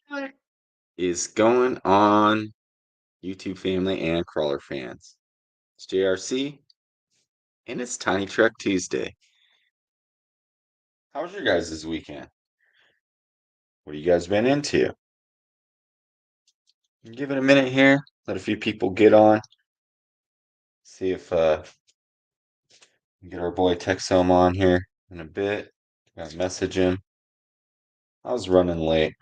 What is going on, YouTube family and crawler fans? It's JRC, and it's Tiny Truck Tuesday. How was your guys' this weekend? What have you guys been into? Give it a minute here. Let a few people get on. See if we get our boy Texome on here in a bit. Gotta message him. I was running late,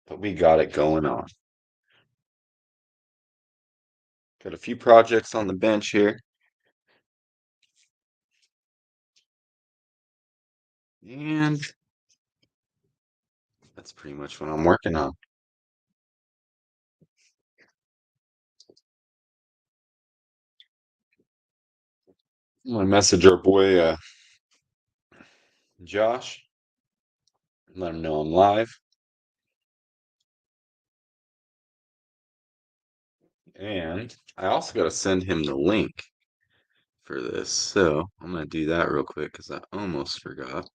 but we got it going on. Got a few projects on the bench here. And that's pretty much what I'm working on. I'm gonna message our boy Josh. Let him know I'm live. And I also got to send him the link for this. So I'm going to do that real quick because I almost forgot.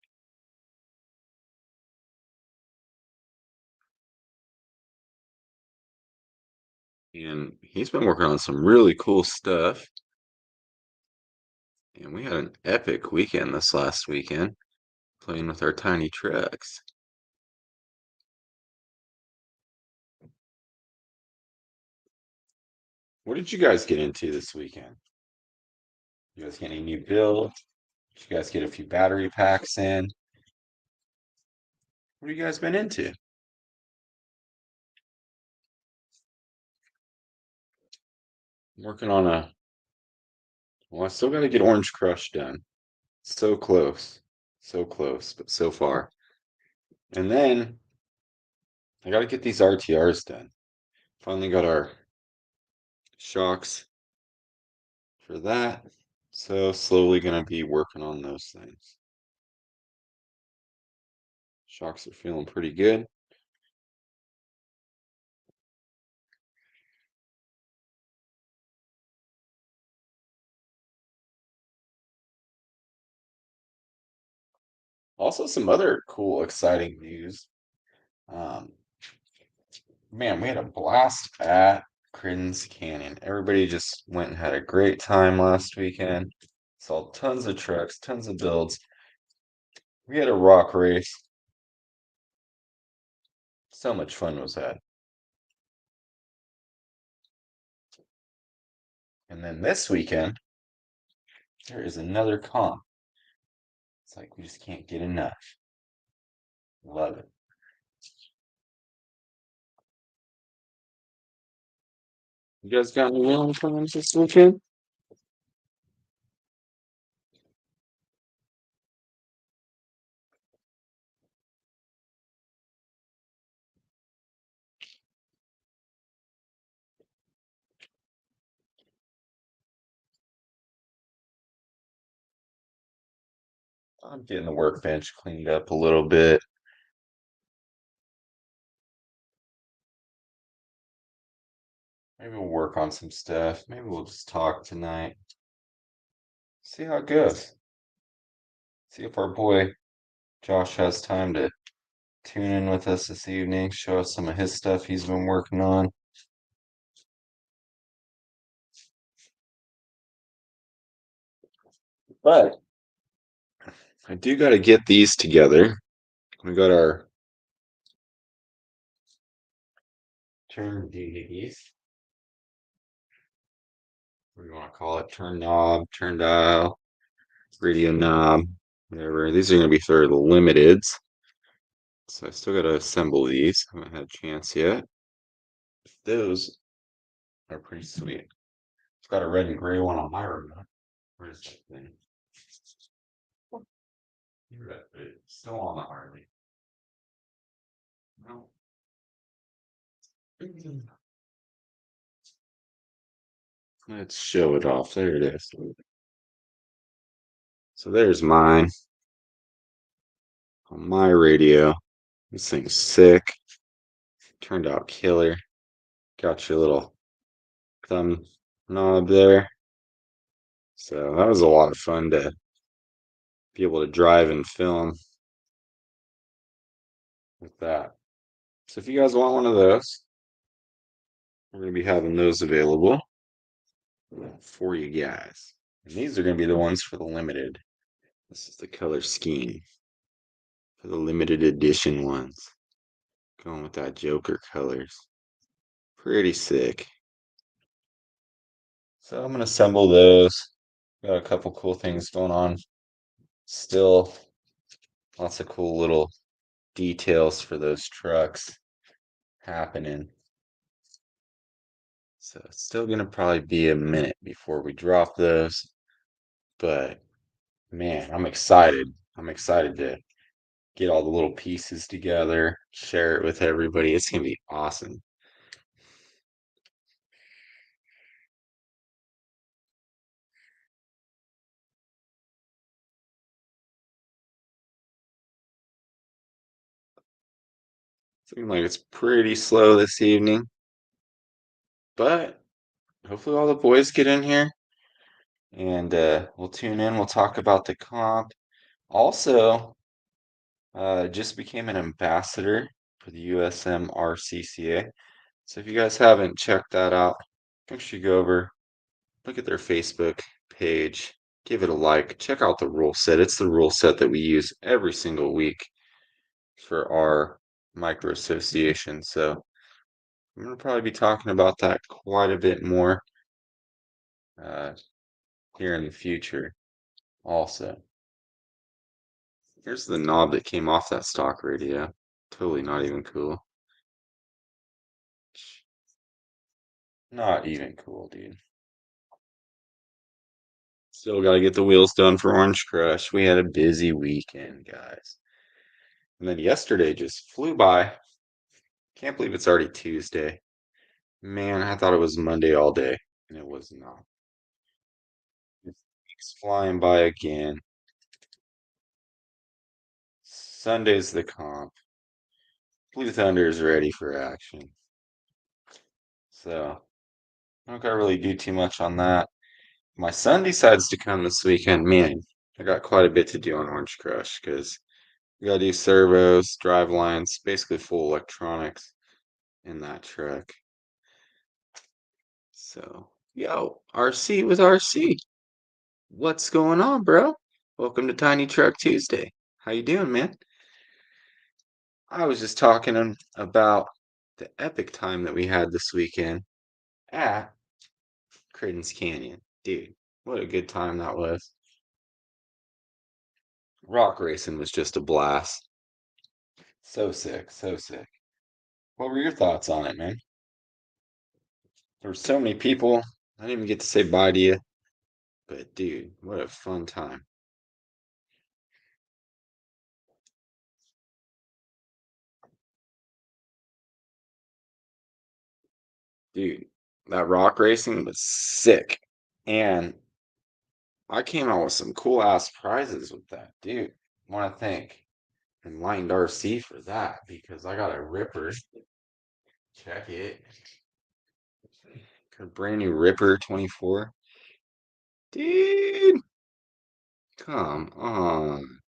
And he's been working on some really cool stuff. And we had an epic weekend this last weekend playing with our tiny trucks. What did you guys get into this weekend? You guys get any new build? Did you guys get a few battery packs in? What have you guys been into? I'm working on well, I still got to get Orange Crush done. So close. So close, but so far. And then I got to get these RTRs done. Finally got our shocks for that. So slowly gonna be working on those things. Shocks are feeling pretty good. Also, some other cool, exciting news. Um, man, we had a blast at Crittens Canyon. Everybody just went and had a great time last weekend. Saw tons of trucks, tons of builds. We had a rock race. So much fun was that. And then this weekend, there is another comp. It's like we just can't get enough. Love it. You guys got any wheeling plans this weekend? I'm getting the workbench cleaned up a little bit. Maybe we'll work on some stuff. Maybe we'll just talk tonight. See how it goes. See if our boy Josh has time to tune in with us this evening, show us some of his stuff he's been working on. But I do got to get these together. We got our turn DVDs. What do you want to call it? Turn knob, turn dial, radio knob, whatever. These are going to be sort of the limiteds. So I still got to assemble these. Haven't had a chance yet. Those are pretty sweet. It's got a red and gray one on my remote. Where's that thing? It's still on the Harley. No. Let's show it off. There it is. So there's mine on my radio. This thing's sick. Turned out killer. Got your little thumb knob there. So that was a lot of fun to be able to drive and film with that. So if you guys want one of those, we're going to be having those available for you guys. And these are going to be the ones for the limited. This is the color scheme for the limited edition ones. Going with that Joker colors. Pretty sick. So I'm going to assemble those. Got a couple cool things going on. Still lots of cool little details for those trucks happening. So it's still going to probably be a minute before we drop those. But man, I'm excited. I'm excited to get all the little pieces together, share it with everybody. It's going to be awesome. Seems like it's pretty slow this evening, but hopefully all the boys get in here and we'll tune in. We'll talk about the comp. Also, just became an ambassador for the USM RCCA. So if you guys haven't checked that out, make sure you go over, look at their Facebook page, give it a like, check out the rule set. It's the rule set that we use every single week for our micro association. So I'm going to probably be talking about that quite a bit more uh, here in the future also. Here's the knob that came off that stock radio. Totally not even cool. Not even cool, dude. Still got to get the wheels done for Orange Crush. We had a busy weekend, guys. And then yesterday just flew by. Can't believe it's already Tuesday. Man, I thought it was Monday all day, and it was not. This week's flying by again. Sunday's the comp. Blue Thunder's ready for action. So, I don't gotta really do too much on that. My son decides to come this weekend. Man, I got quite a bit to do on Orange Crush because we gotta do servos, drive lines, basically full electronics in that truck. So, yo, RC with RC. What's going on, bro? Welcome to Tiny Truck Tuesday. How you doing, man? I was just talking about the epic time that we had this weekend at Critten's Canyon. Dude, what a good time that was. Rock racing was just a blast. So sick, so sick. What were your thoughts on it, man? There were so many people. I didn't even get to say bye to you. But dude, what a fun time. Dude, that rock racing was sick. And I came out with some cool ass prizes with that, dude. Want to thank Enlightened RC for that because I got a Ripper. Check it. A brand new Ripper 24. Dude, come on.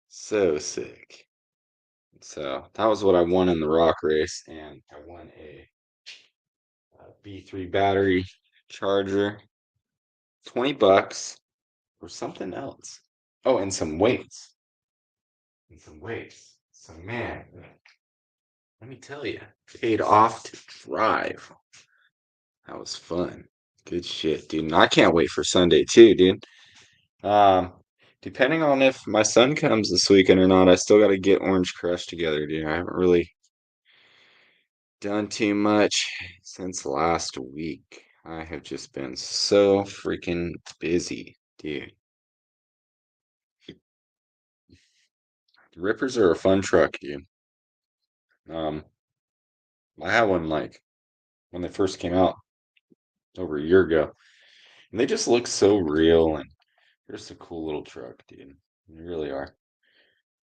So sick. So that was what I won in the rock race, and I won a B3 battery charger, $20 or something else. Oh, and some weights. And some weights. So man, let me tell you, paid off to drive. That was fun. Good shit, dude. And I can't wait for Sunday too, dude. Um, depending on if my son comes this weekend or not, I still got to get Orange Crush together, dude. I haven't really done too much since last week. I have just been so freaking busy, dude. Rippers are a fun truck, dude. Um, I had one like when they first came out over a year ago, and they just look so real, and they're just a cool little truck, dude. They really are.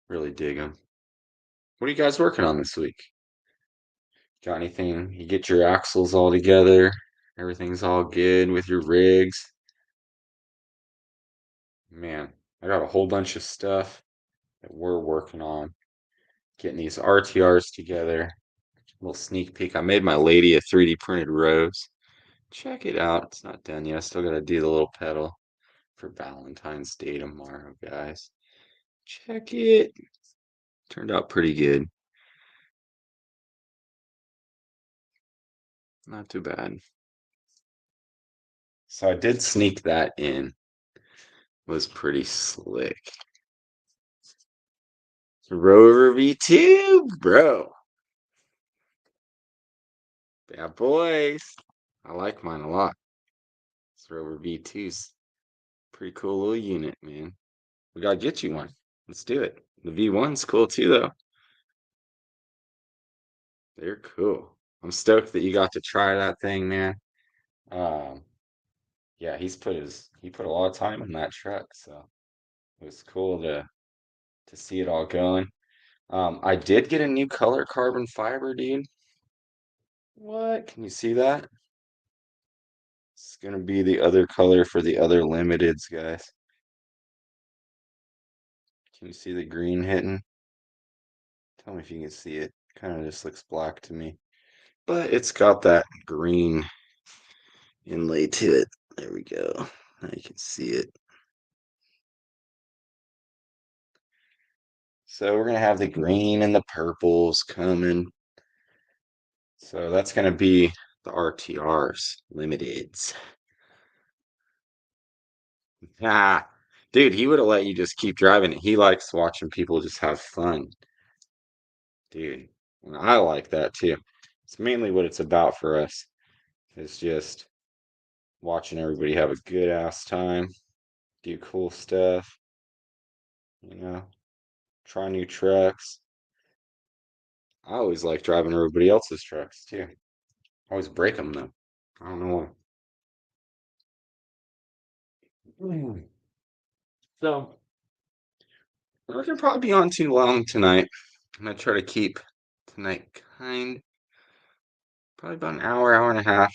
Really dig them. What are you guys working on this week? Got anything? You get your axles all together. Everything's all good with your rigs. Man, I got a whole bunch of stuff that we're working on. getting these RTRs together. Little sneak peek. I made my lady a 3D printed rose. Check it out. It's not done yet. I still got to do the little petal for Valentine's Day tomorrow, guys. Check it. Turned out pretty good. Not too bad. So I did sneak that in. Was pretty slick. Rover V2, bro. Bad boys. I like mine a lot. This Rover V2's pretty cool little unit, man. We gotta get you one. Let's do it. The V1's cool too, though. They're cool. I'm stoked that you got to try that thing, man. Yeah, he put a lot of time in that truck, so it was cool to see it all going. I did get a new color carbon fiber, dude. What? Can you see that? It's gonna be the other color for the other limiteds, guys. Can you see the green hitting? Tell me if you can see it. Kind of just looks black to me. But it's got that green inlay to it. There we go. Now you can see it. So we're gonna have the green and the purples coming. So that's gonna be the RTRs limiteds. Ah, dude, he would have let you just keep driving it. He likes watching people just have fun. Dude, and I like that too. It's mainly what it's about for us. It's just watching everybody have a good ass time, do cool stuff, you know, try new trucks. I always like driving everybody else's trucks too. I always break them though. I don't know why. So we're gonna probably be on too long tonight. I'm gonna try to keep tonight probably about an hour, hour and a half,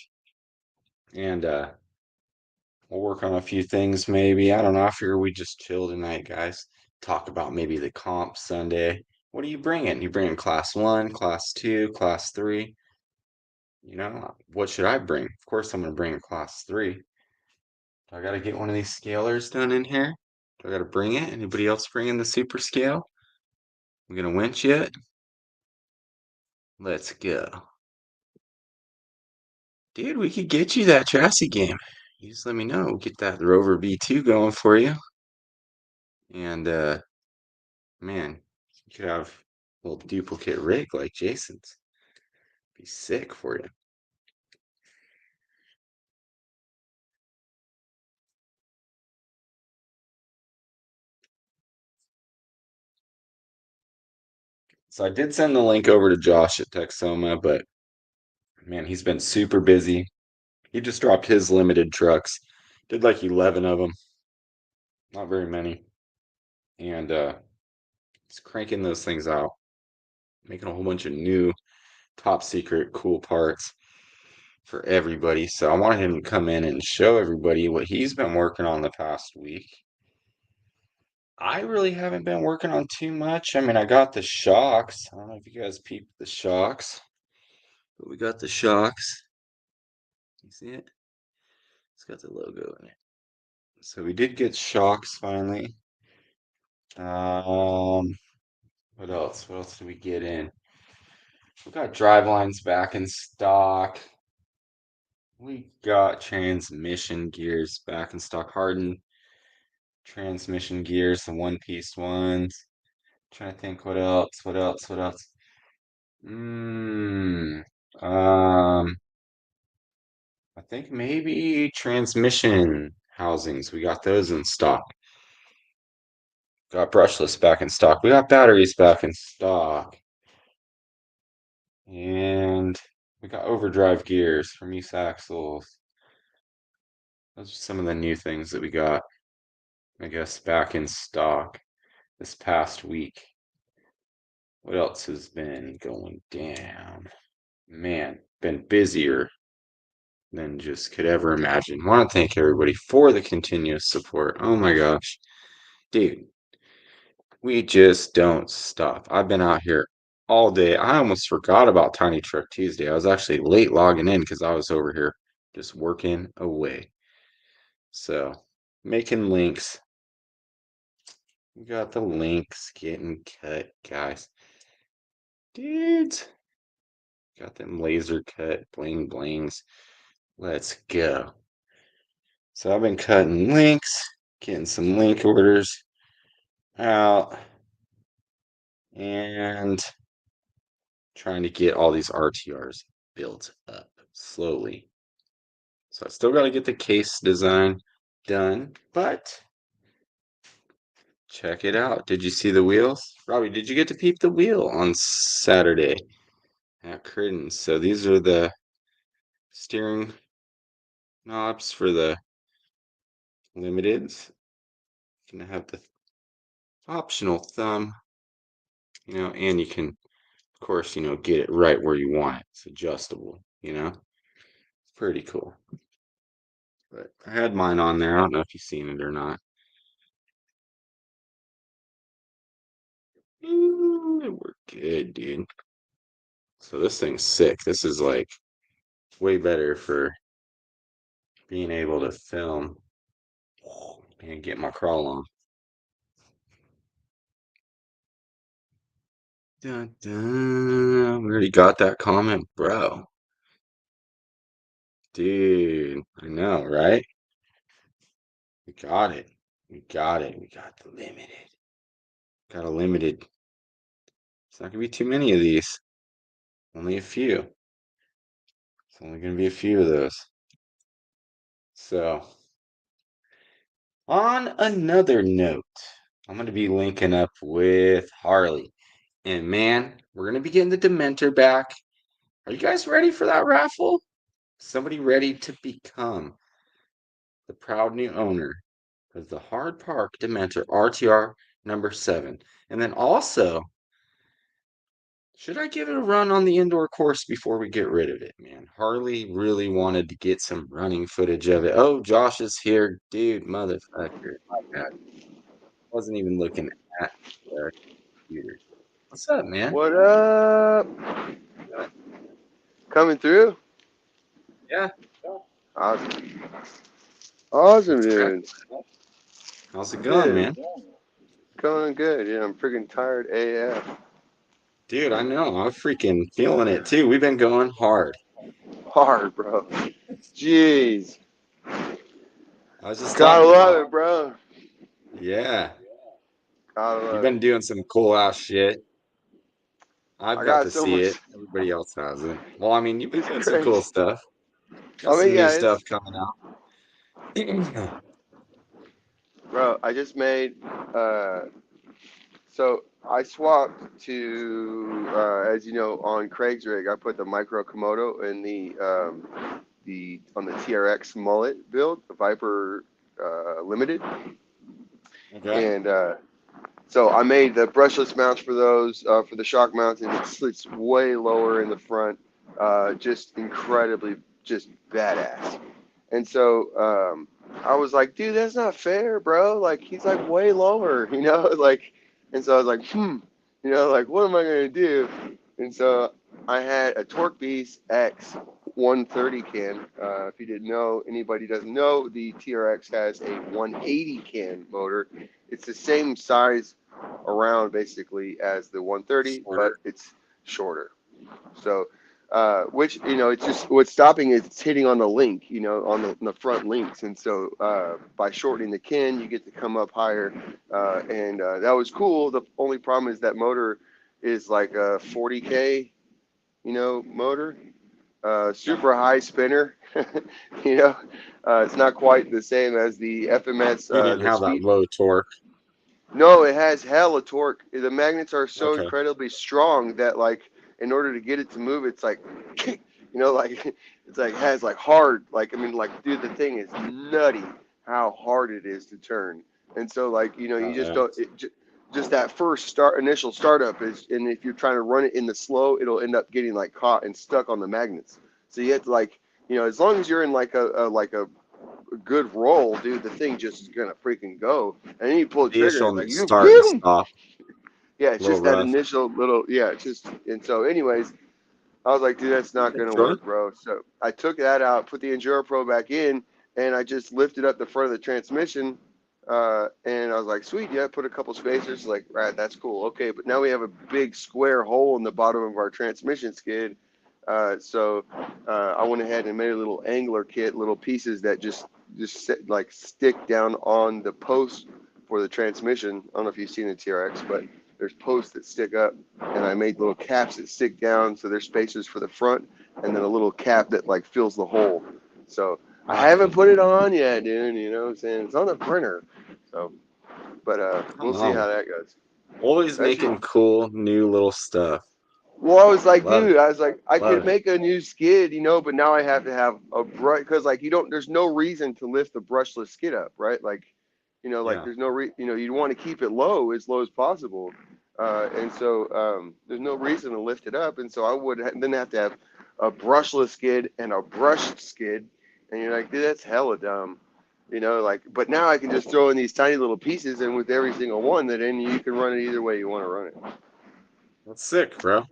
and we'll work on a few things maybe. I don't know. I figure we just chill tonight, guys. Talk about maybe the comp Sunday. What are you bringing? You bringing class one, class two, class three? You know, what should I bring? Of course, I'm gonna bring a class three. Do I gotta get one of these scalers done in here? Do I gotta bring it? Anybody else bringing the super scale? We gonna winch yet? Let's go. Dude, we could get you that chassis game. You just let me know. We'll get that Rover V2 going for you. And man, you could have a little duplicate rig like Jason's. Be sick for you. So I did send the link over to Josh at Texoma, but man, he's been super busy. He just dropped his limited trucks. Did like 11 of them. Not very many. And he's cranking those things out, making a whole bunch of new top secret cool parts for everybody. So I wanted him to come in and show everybody what he's been working on the past week. I really haven't been working on too much. I mean, I got the shocks. I don't know if you guys peeped the shocks, but we got the shocks. You see it? It's got the logo in it. So we did get shocks finally. What else? What else did we get in? We got drive lines back in stock. We got transmission gears back in stock, hardened transmission gears, the one-piece ones. Trying to think what else, what else, what else. Mm, um, I think maybe transmission housings. We got those in stock. Got brushless back in stock. We got batteries back in stock. And we got overdrive gears from East Axles. Those are some of the new things that we got, I guess, back in stock this past week. What else has been going down? Man, been busier than just could ever imagine. Want to thank everybody for the continuous support. Oh my gosh. Dude, we just don't stop. I've been out here all day. I almost forgot about Tiny Truck Tuesday. I was actually late logging in because I was over here just working away. So, making links. We got the links getting cut, guys. Dudes, got them laser cut bling blings. Let's go. So I've been cutting links, getting some link orders out, and trying to get all these RTRs built up slowly. So I still got to get the case design done, but check it out. Did you see the wheels? Robbie, did you get to peep the wheel on Saturday at Crittens? So these are the steering knobs for the limiteds. Gonna have the optional thumb, and you can, of course, get it right where you want it. It's adjustable, It's pretty cool. But I had mine on there. I don't know if you've seen it or not. We're good, dude. So this thing's sick. This is like way better for being able to film and get my crawl on. Dun, dun. We already got that comment, bro. Dude, I know, right? We got it. We got it. We got the limited. Got a limited. It's not gonna be too many of these. Only a few. It's only gonna be a few of those. So, on another note, I'm gonna be linking up with Harley. And man, we're gonna be getting the Dementor back. Are you guys ready for that raffle? Somebody ready to become the proud new owner of the Hard Park Dementor RTR number 7. And then also, should I give it a run on the indoor course before we get rid of it, man? Harley really wanted to get some running footage of it. Oh, Josh is here. Dude, motherfucker. My bad. Wasn't even looking at the computer. What's up, man? What up? Coming through? Yeah. Awesome. Awesome, What's crap? dude. How's it going, Good. man? Going good. Yeah, I'm freaking tired AF. Dude, I know. I'm freaking feeling it too. We've been going hard. Hard, bro. Jeez. I was just Gotta talking love about, it, bro. yeah, Gotta you've love been it. doing some cool ass shit. I've I got got to so see much. it. Everybody else hasn't. Well, I mean, you've been It's doing some cool crazy. stuff. Got I some mean, new yeah, stuff it's. coming out. Bro, I just made. So I swapped to, as you know, on Craig's rig, I put the Micro Komodo in the on the TRX mullet build, the Viper Limited. Okay. And so I made the brushless mounts for those for the shock mounts, and it's way lower in the front, just incredibly just badass. And so I was like, dude, that's not fair, bro. Like he's like way lower, like. And so I was like, like what am I gonna do? And so I had a Torque Beast X 130 can. If you didn't know, anybody doesn't know, the TRX has a 180 can motor. It's the same size around basically as the 130, but Shorter. it's shorter. So, which it's just what's stopping is it's hitting on the link, on the front links, and so by shortening the kin, you get to come up higher, and that was cool. The only problem is that motor is like a 40K, motor, Yeah. super high spinner. you know, it's not quite the same as the FMS, You didn't the have that speed. low torque. No, it has hella torque. The magnets are so Okay. incredibly strong that like in order to get it to move, it's like like it's like has like hard like I mean like dude, the thing is nutty how hard it is to turn. And so like you Oh, just yeah. don't just that first initial startup is, and if you're trying to run it in the slow, it'll end up getting like caught and stuck on the magnets. So you have to like as long as you're in like a good roll, dude, the thing just is gonna freaking go. And then you pull the The trigger, and initial it's like you start and boom. stop. Yeah, it's little just that rough. initial little, yeah, it's just, and so, anyways, I was like, dude, that's not gonna Sure. work, bro. So I took that out, put the Enduro Pro back in, and I just lifted up the front of the transmission. And I was like, sweet, yeah, put a couple spacers. Like, right, that's cool. Okay, but now we have a big square hole in the bottom of our transmission skid. I went ahead and made a little angler kit, little pieces that just sit, like stick down on the post for the transmission. I don't know if you've seen the TRX, but there's posts that stick up, and I made little caps that stick down, so there's spacers for the front, and then a little cap that like fills the hole. So I haven't put it on yet, dude. You know what I'm saying? It's on the printer. So, but we'll Come see how on. that goes. Always That should, making cool new little stuff. well, I was like, Love dude, it. I was like, I Love could it. make a new skid, but now I have to have a brush because, like, you don't. There's no reason to lift the brushless skid up, right? Like, like Yeah. there's no you want to keep it low as possible, and so there's no reason to lift it up, and so I would then have to have a brushless skid and a brushed skid, and you're like, dude, that's hella dumb. Like, but now I can just throw in these tiny little pieces, and with every single one, that then you can run it either way you want to run it. That's sick, bro.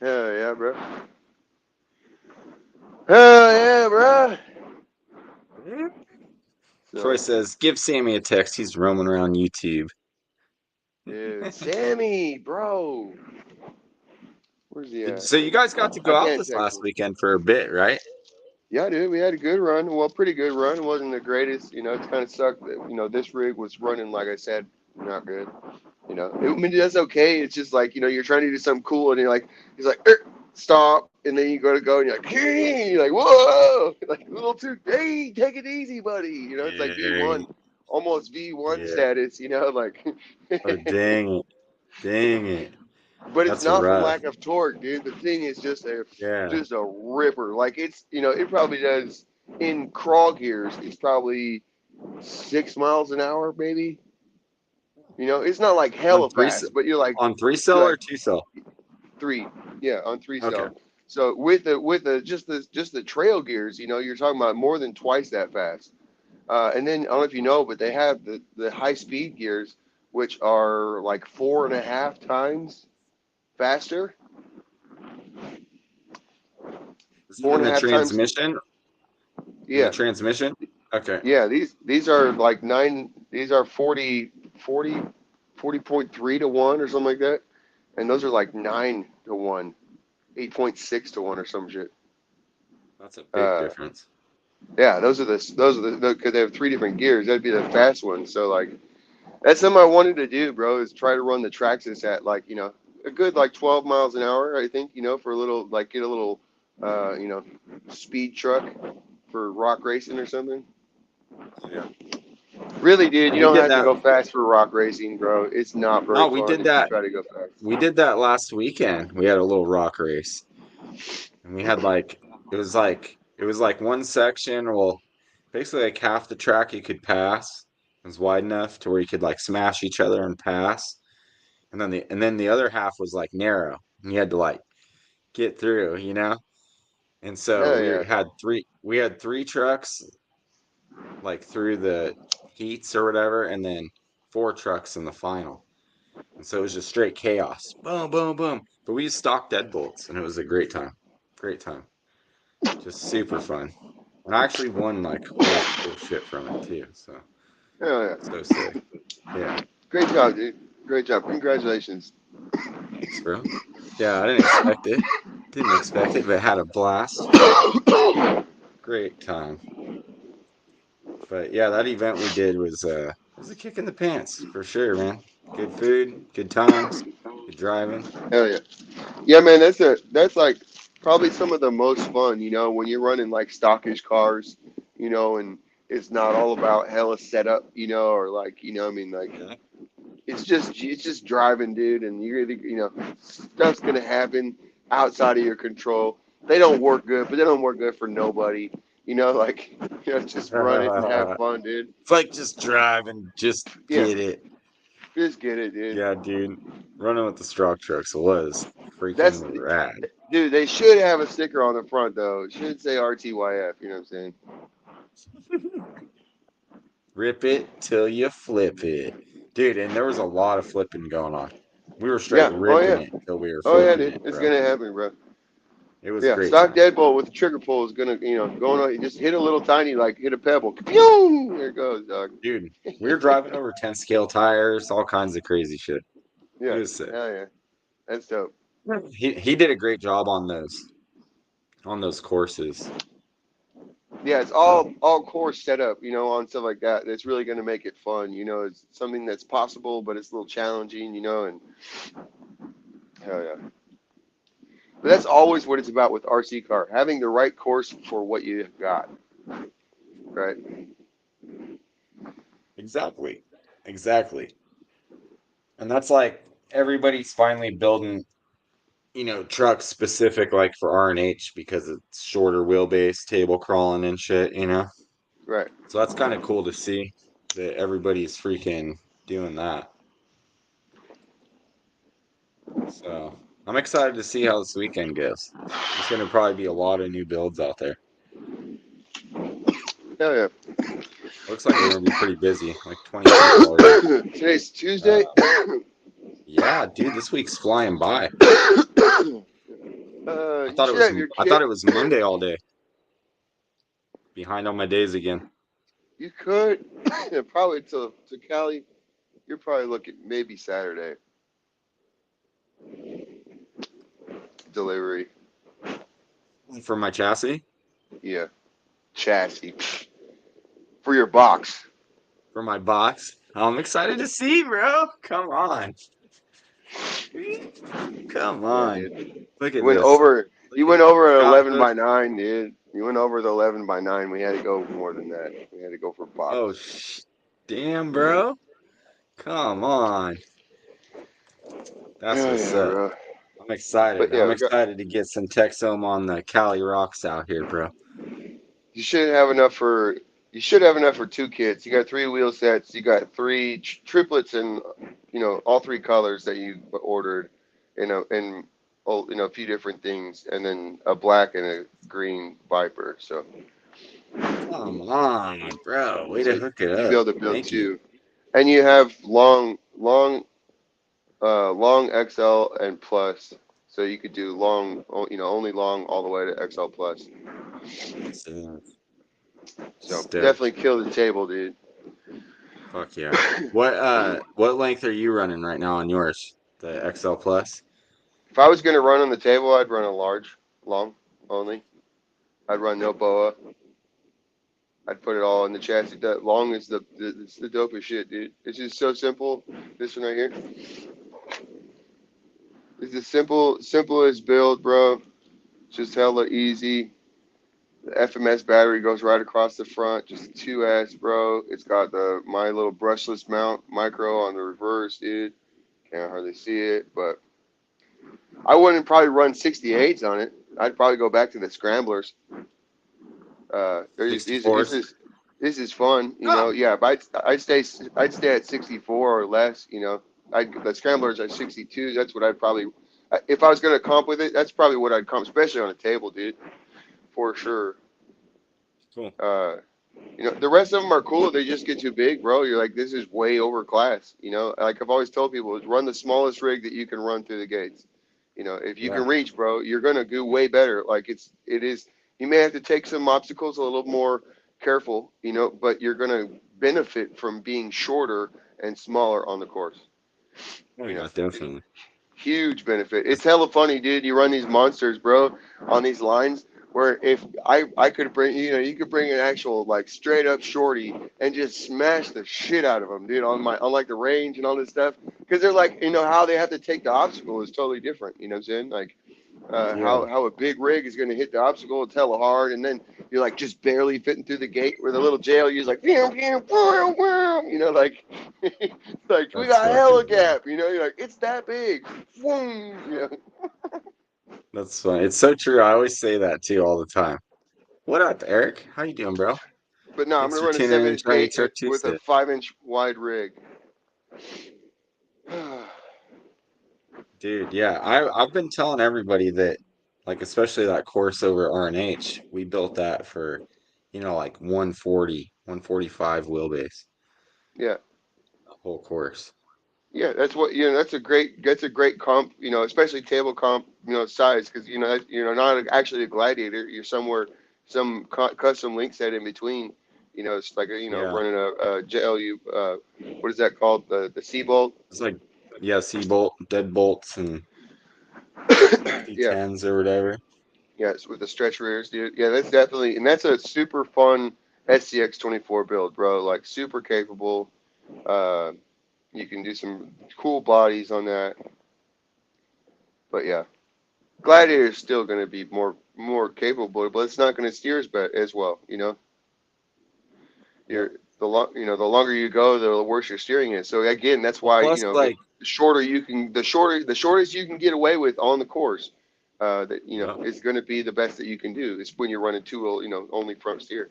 Hell yeah, bro. Hell yeah, bro. Troy So, says, give Sammy a text. He's roaming around YouTube. dude, Sammy, bro, where's he at? So you guys got to I go out can't this text last him. weekend for a bit, right? Yeah, dude, we had a good run. Well, pretty good run. It wasn't the greatest. It kind of sucked that, this rig was running, like I said, not good. I mean, that's okay. It's just like, you're trying to do something cool and you're like, he's like, stop. And then you go and you're like, you're like, whoa, like a little too, hey, take it easy, buddy. It's like Yeah. V1, almost V1 Yeah. status, like, Oh, dang it. Dang it. but it's That's not for rough. lack of torque, dude. The thing is Yeah. just a ripper. Like it probably does in crawl gears. It's probably 6 miles an hour, maybe. It's not like On hella three fast, but you're like on three you're cell or like two cell? three, yeah, on three Okay. cell. So with the just the trail gears, you're talking about more than twice that fast. And then I don't know if you know, but they have the high speed gears, which are like 4.5 times faster. Is it Four in and a the half times. transmission? In the Yeah, transmission? Okay. yeah. These are like nine. These are 40.3 to 1 or something like that, and those are like 9 to 1, 8.6 to 1 or some shit. That's a big Uh, difference. yeah, those are the because they have three different gears. That'd be the fast one. So like that's something I wanted to do, bro. Is try to run the Traxxas at like a good like 12 miles an hour. I think for a little like get a little speed truck for rock racing or something. Yeah. Really, dude, you We don't did have to that. go fast for rock racing, bro. It's not No, very we fun did if you that. try to go fast. We did that last weekend. We had a little rock race. And we had it was like one section, well, basically like half the track you could pass. It was wide enough to where you could like smash each other and pass. And then the other half was like narrow. And you had to like get through. And so Hell we yeah. had three trucks like through the heats or whatever, and then four trucks in the final. And so it was just straight chaos. Boom, boom, boom. But we just stocked deadbolts and it was a great time. Great time. Just super fun. And I actually won like a lot of cool shit from it too. Hell yeah. So sick. Yeah. Great job, dude. Great job. Congratulations. Thanks, bro. Yeah, I didn't expect it. Didn't expect it, but had a blast. Great time. But yeah, that event we did was a kick in the pants for sure, man. Good food, good times, good driving. Hell yeah. Yeah, man, that's like probably some of the most fun, when you're running like stockish cars, and it's not all about hella setup, or like, I mean, like Yeah. it's just driving, dude, and you're either, stuff's gonna happen outside of your control. They don't work good, but they don't work good for nobody. Like just run it and have fun, dude. It's like just drive and just Yeah, get it. just get it, dude. Yeah, dude. Running with the Strock Trucks was That's freaking rad. Dude. They should have a sticker on the front though. It should say RTYF. You know what I'm saying? Rip it till you flip it. Dude, and there was a lot of flipping going on. We were straight Yeah. Oh ripping yeah. it until we were Oh yeah, forking dude. it, It's bro. gonna happen, bro. It was a Yeah. great Stock time. deadbolt with the trigger pull is gonna, going on. You just hit a little tiny, like hit a pebble. Pew! There it goes, dog. Dude, we were driving over 10 scale tires, all kinds of crazy shit. It Yeah. was sick. Hell yeah. That's dope. He did a great job on those courses. Yeah, it's Uh, all course set up, on stuff like that. That's really gonna make it fun. It's something that's possible, but it's a little challenging, and hell yeah. But that's always what it's about with RC car, having the right course for what you got, right? exactly. Exactly. And that's like everybody's finally building, trucks specific like for R&H because it's shorter wheelbase, table crawling and shit. Right. So that's kind of cool to see that everybody's freaking doing that. So I'm excited to see how this weekend goes. There's going to probably be a lot of new builds out there. Hell yeah. Looks like we're going to be pretty busy, like 20 people already. Today's Tuesday. Uh, yeah, dude, this week's flying by. You should have your I kid. thought it was Monday all day. Behind on my days again. You could probably to Cali. You're probably looking maybe Saturday delivery. For my chassis, Yeah, chassis for your box. for my box. I'm excited to see, bro. Come on. Come Yeah, on. dude. Look You at went this. over. Look You at went over an Scott 11 Hook. by 9, dude. You went over the 11 by 9. We had to go more than that. We had to go for Oh, box. damn, bro. Come on. That's Oh what's yeah, up. bro. I'm excited. But yeah, I'm excited to get some Texome on the Cali Rocks out here, bro. you should have enough for. You should have enough for 2 kits. You got 3 wheel sets. You got 3 triplets and all 3 colors that you ordered, and a few different things, and then a black and a green Viper. So Come on, bro. Way to so hook it you'd be up. able to build Thank you. 2, and you have long XL and plus. So you could do long, only long all the way to XL plus. So, So stoked. definitely kill the table, dude. Fuck yeah. What length are you running right now on yours? The XL Plus? If I was gonna run on the table, I'd run a large, long only. I'd run no boa. I'd put it all in the chassis. That long is it's the dopest shit, dude. It's just so simple. This one right here. It's the simplest build, bro. Just hella easy. The FMS battery goes right across the front, just 2S, bro. It's got my little brushless mount micro on the reverse, dude. Can't hardly see it, but I wouldn't probably run 68s on it. I'd probably go back to the scramblers. This 64s? is fun, Oh, Yeah, but I'd stay at 64 or less, the scramblers at 62s. That's what I'd probably, if I was gonna comp with it, that's probably what I'd comp, especially on a table, dude, for sure. cool. Uh, the rest of them are cool. They just get too big, bro. You're like, this is way overclass. Like I've always told people, is run the smallest rig that you can run through the gates. If you Yeah. can reach, bro, you're gonna do way better. Like it is. You may have to take some obstacles a little more careful, but you're gonna benefit from being shorter and smaller on the course. Oh You know, yeah, definitely. huge benefit. It's That's hella funny, dude. You run these monsters, bro, on these lines where if I could bring, you could bring an actual like straight up shorty and just smash the shit out of them, dude, on like the range and all this stuff, because they're like, how they have to take the obstacle is totally different. You know what I'm saying? Like yeah. how a big rig is going to hit the obstacle, it's hella hard, and then you're like just barely fitting through the gate where the little jail you're like, like like we That's got hella fucking funny. gap, you're like it's that big, Vroom, That's funny. It's so true. I always say that too all the time. What up, Eric? How you doing, bro? But no, I'm Thanks gonna for run a tuning in seven to Tiny eight Truck with a Tuesday. 5 inch wide rig. Dude, yeah. I've been telling everybody that, like, especially that course over R&H, we built that for, like 140, 145 wheelbase, Yeah, the whole course. Yeah, that's what that's a great comp, especially table comp, size, because you're not actually a gladiator. You're somewhere custom link set in between. It's like Yeah, running a JLU. What is that called? The C bolt. it's like yeah, C-bolt, deadbolts, and Yeah, C10s or whatever. yeah, it's with the stretch rears, dude. Yeah, that's definitely, and that's a super fun SCX 24 build, bro. Like super capable. Uh, you can do some cool bodies on that. But yeah. Gladiator is still going to be more capable, but it's not going to steer as well. Yep. The longer you go, the worse your steering is. So again, that's Well, why plus like the shortest you can get away with on the course, that yep. is going to be the best that you can do. Is when you're running two wheel, only front steer.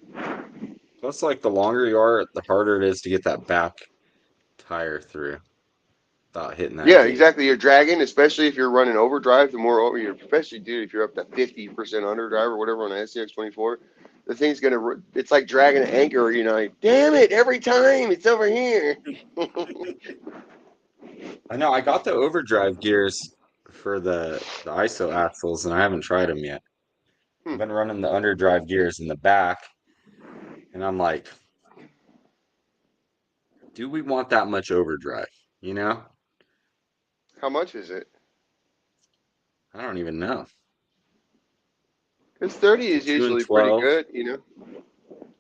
Plus like the longer you are, the harder it is to get that back tire through without hitting that Yeah, gate. exactly. You're dragging, especially if you're running overdrive. The more over you're, especially dude, if you're up to 50% underdrive or whatever on an SCX 24, the thing's it's like dragging an anchor. Like, damn it, every time it's over here. I know I got the overdrive gears for the ISO axles and I haven't tried them yet. I've Hmm. been running the underdrive gears in the back and I'm like, do we want that much overdrive? You know? How much is it? I don't even know. Because 30 It's a is 2 and usually pretty 12. good.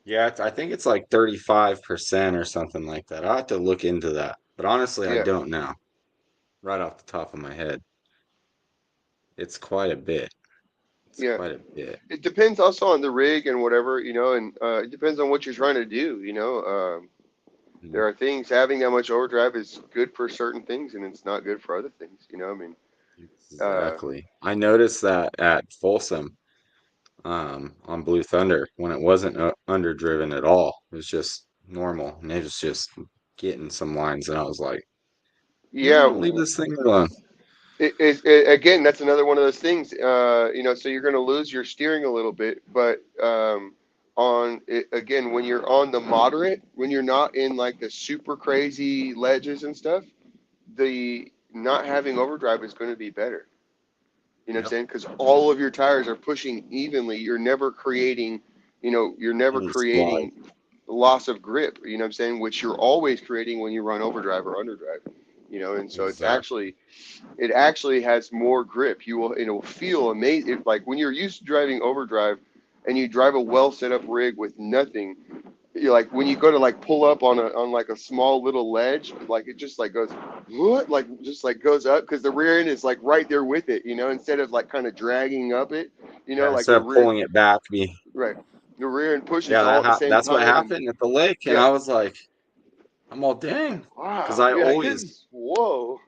Yeah, I think it's like 35% or something like that. I'll have to look into that. But honestly, I Yeah, don't know right off the top of my head. It's quite a bit. It's yeah. quite a bit. It depends also on the rig and whatever, and it depends on what you're trying to do. Mhm. There are things having that much overdrive is good for certain things, and it's not good for other things. I mean, uh, Exactly. I noticed that at Folsom, on Blue Thunder when it wasn't underdriven at all. It was just normal, and it was just getting some lines, and I was like, yeah. leave this thing alone." Again, that's another one of those things. So you're going to lose your steering a little bit, but on it, again, when you're on the moderate, when you're not in like the super crazy ledges and stuff, the not having overdrive is going to be better. You know what I'm Yep. saying? Because all of your tires are pushing evenly. You're never Any slide. creating loss of grip. You know what I'm saying? Which you're always creating when you run overdrive or underdrive. And so Exactly. it actually has more grip. It'll feel amazing. Like when you're used to driving overdrive and you drive a well set up rig with nothing, you like when you go to like pull up on like a small little ledge, like it just like goes what like just like goes up because the rear end is like right there with it, instead of like kind of dragging up it, Yeah, like instead the of rear, pulling it back, me. right, the rear end pushes Yeah, all at the same that's what time. And happened at the lake, and yeah, I was like, I'm all dang, because wow, I you're like always, this is whoa.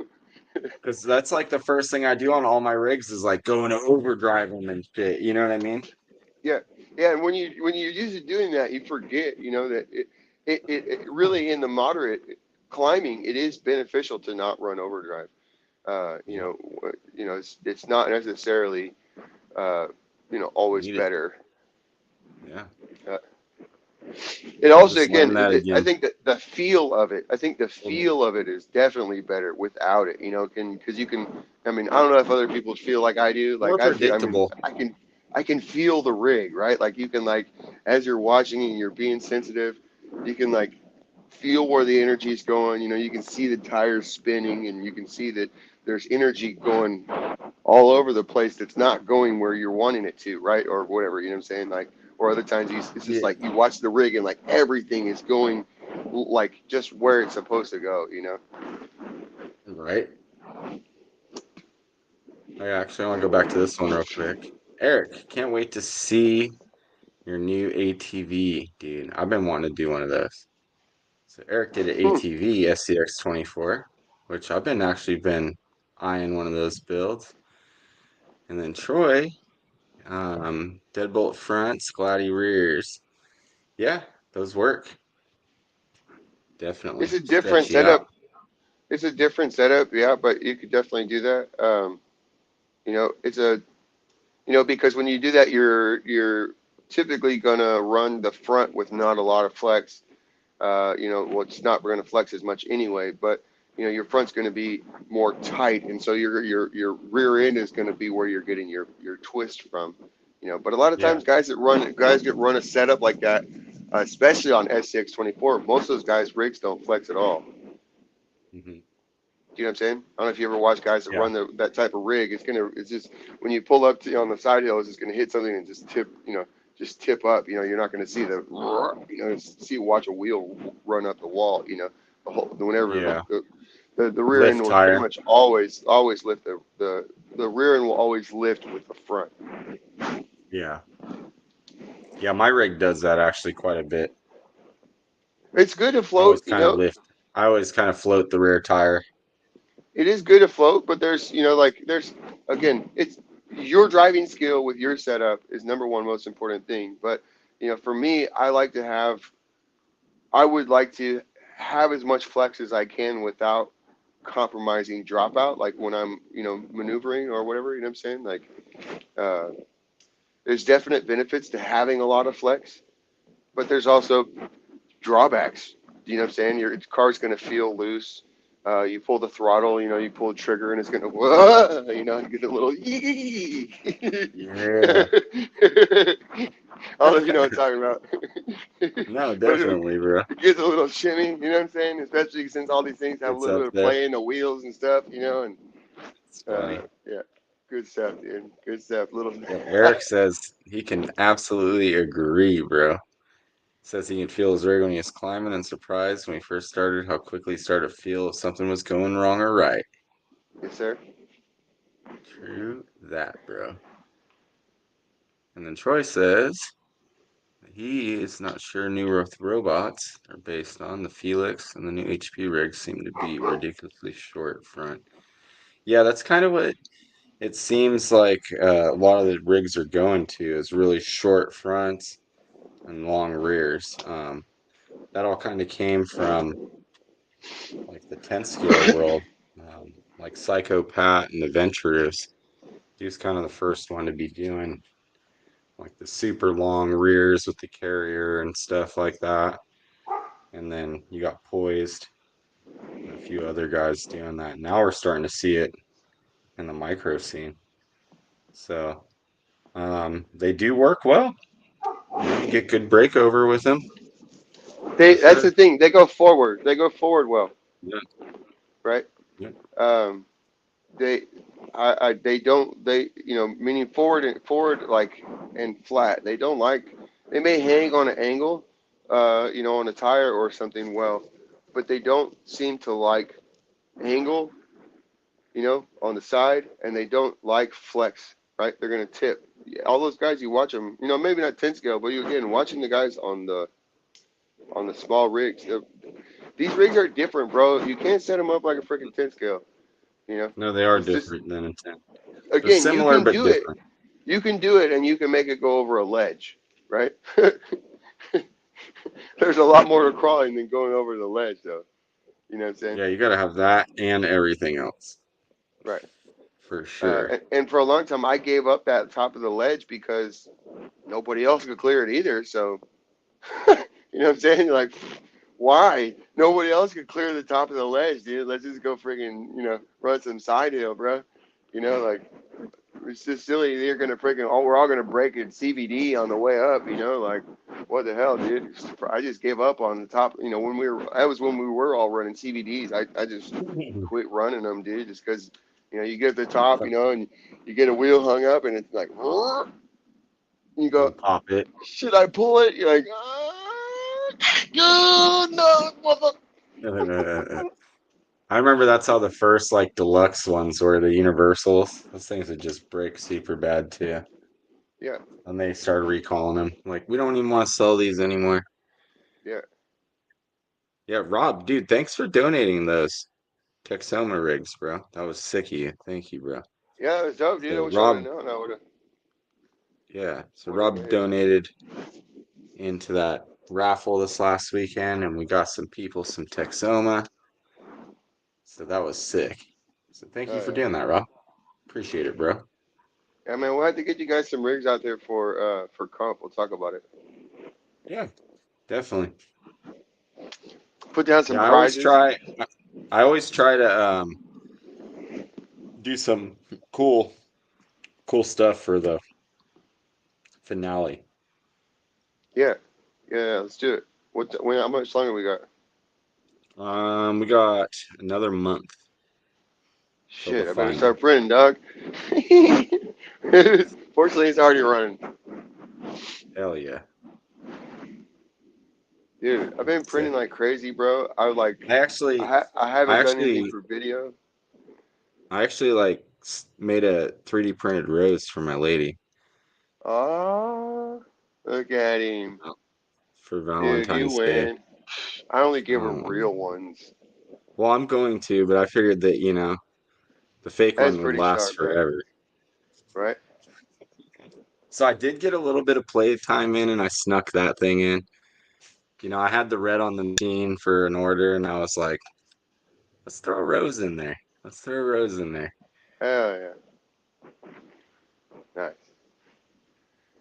because that's like the first thing I do on all my rigs is like going to overdrive them and shit. You know what I mean? Yeah, yeah, and when you're used to doing that, you forget, that it really in the moderate climbing, it is beneficial to not run overdrive. Yep. It's not necessarily uh, always Need it. better. Yeah. Uh, it I also just again, learned that I again. think that the feel of it, I think the Um, feel of it is definitely better without it. Because you can. I mean, I don't know if other people feel like I do. More Like I feel. I mean, predictable. I can feel the rig, right? Like you can like as you're watching and you're being sensitive, you can like feel where the energy is going. You can see the tires spinning, and you can see that there's energy going all over the place that's not going where you're wanting it to, right? Or whatever, you know what I'm saying? Like, or other times it's just Yeah. like you watch the rig and like everything is going like just where it's supposed to go. Right. I actually want to go back to this one real quick. Eric, can't wait to see your new ATV, dude. I've been wanting to do one of those. So Eric did an Hmm. ATV SCX 24, which I've been actually been eyeing one of those builds. And then Troy, deadbolt fronts, Gladdy rears. Yeah, those work. It's Definitely. a different Stretchy out. setup. It's a different setup, yeah, but you could definitely do that. It's because when you do that, you're typically gonna run the front with not a lot of flex. Well, it's not going to flex as much anyway, but your front's going to be more tight, and so your rear end is going to be where you're getting your twist from. But a lot of Yeah. times guys get run a setup like that, especially on SCX24. Most of those guys rigs don't flex at all. Hmm. Do you know what I'm saying? I don't know if you ever watch guys that Yeah. run that type of rig. It's just when you pull up on the side hill, it's just gonna hit something and just tip up. You're not gonna see watch a wheel run up the wall. Whenever Yeah. the rear end Lift will pretty tire. much always lift the rear end will always lift with the front. Yeah. Yeah, my rig does that actually quite a bit. It's good to I always float. kind of lift. I always kind of float the rear tire. It is good to float, but there's again, it's your driving skill with your setup is number one most important thing. But for me, I would like to have as much flex as I can without compromising dropout, like when I'm maneuvering or whatever. You know what I'm saying? Like, uh, there's definite benefits to having a lot of flex, but there's also drawbacks. You know what I'm saying? Your car's going to feel loose. You pull the throttle, you pull the trigger, and it's going to, you get a little. Yeah. I don't know if you know what I'm talking about. No, But definitely, bro. it gives a little shimmy, you know what I'm saying? Especially since all these things have a It's little up bit of there. play in the wheels and stuff, and It's funny. yeah, good stuff, dude. Good stuff. Little. Yeah, Eric says he can absolutely agree, bro. Says he can feel his rig when he was climbing and surprised when he first started how quickly he started to feel if something was going wrong or right. Yes, sir. True that, bro. And then Troy says he is not sure new Earth robots are based on the Felix and the new HP rigs seem to be ridiculously short front. Yeah, that's kind of what it seems like a lot of the rigs are going to is really short fronts and long rears. That all kind of came from like the 10 scale world, like Psychopat and Adventurers. He was kind of the first one to be doing like the super long rears with the carrier and stuff like that. And then you got Poised and a few other guys doing that. Now we're starting to see it in the micro scene. So they do work well. You get good breakover with them for That's the sure. thing. They go forward. They go forward well, Yeah, right? yeah, Um, they, they don't, meaning forward like and flat. They don't like. They may hang on an angle, on a tire or something well, but they don't seem to like angle, on the side, and they don't like flex. Right? They're gonna tip. Yeah, all those guys you watch them, maybe not 10 scale, but you again watching the guys on the small rigs. These rigs are different, bro. You can't set them up like a freaking 10 scale. You know, no, they are it's just different than a 10. They're again, you similar can but do it. different. You can do it, and you can make it go over a ledge, right? There's a lot more to crawling than going over the ledge, though. You know what I'm saying? Yeah, you got to have that and everything else Right. for sure. And for a long time, I gave up that top of the ledge because nobody else could clear it either. So, you know what I'm saying? You're like, why? Nobody else could clear the top of the ledge, dude. Let's just go freaking, run some side hill, bro. Like, it's just silly. They're gonna freaking. Oh, we're all gonna break in CVD on the way up. Like, what the hell, dude? I just gave up on the top. When we were. That was when we were all running CVDs. I just quit running them, dude, just because. You get to the top, and you get a wheel hung up, and it's like, you go, And pop it. should I pull it? You're like, no, mother. I remember that's how the first like deluxe ones were, the universals. Those things would just break super bad too. Yeah, And they started recalling them. Like, we don't even want to sell these anymore. yeah, Yeah, Rob, dude, thanks for donating those Texoma rigs, bro. That was sick of you. Thank you, bro. yeah. It was dope, dude. I So wish I would have Rob, known. I yeah, so would have Rob made it. donated into that raffle this last weekend, and we got some people some Texoma. So that was sick. So thank you Oh for yeah. doing that, Rob. Appreciate it, bro. Yeah, man, we'll have to get you guys some rigs out there for comp. We'll talk about it. Yeah, definitely. Put down some Yeah, I always prizes. try. I always try to do some cool cool stuff for the finale. Yeah, yeah, let's do it. How much longer we got? We got another month till the Shit, I better final. start printing, dog. Fortunately, it's already running. Hell yeah. Dude, I've been printing Sick. like crazy, bro. I actually I I haven't done anything actually for video. I actually like made a 3D printed rose for my lady Oh, look at him. uh, for Dude, you Valentine's Day. win. I only give her Um, real ones. well, I'm going to, but I figured that, the fake That's one would pretty last sharp, right? forever. Right? So I did get a little bit of play time in and I snuck that thing in. I had the red on the machine for an order and I was like, let's throw a rose in there. Let's throw a rose in there. Hell yeah. Nice.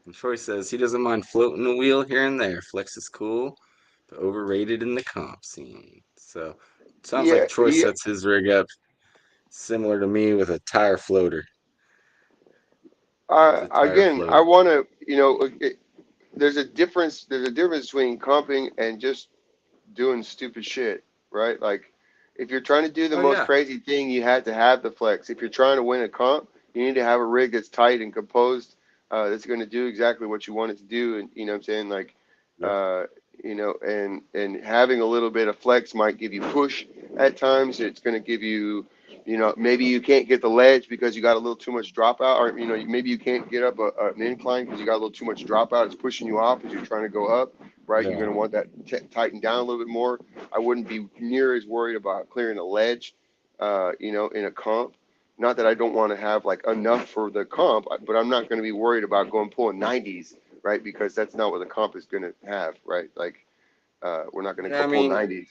And Troy says he doesn't mind floating a wheel here and there. Flex is cool, but overrated in the comp scene. So sounds Yeah, like Troy yeah. sets his rig up similar to me with a tire floater. It's a tire Again, I floater. want to, there's a difference. There's a difference between comping and just doing stupid shit, right? Like, if you're trying to do the Oh most yeah. crazy thing, you had to have the flex. If you're trying to win a comp, you need to have a rig that's tight and composed, that's going to do exactly what you want it to do. And you know what I'm saying? Like, Yep. uh, and having a little bit of flex might give you push at times. It's going to give you, maybe you can't get the ledge because you got a little too much dropout, or maybe you can't get up an incline because you got a little too much dropout. It's pushing you off as you're trying to go up, right? You're Yeah. going to want that tightened down a little bit more. I wouldn't be near as worried about clearing the ledge, in a comp. Not that I don't want to have like enough for the comp, but I'm not going to be worried about going pulling 90s, right? Because that's not what the comp is going to have, right? Like, we're not going to Yeah, go I pull mean, 90s.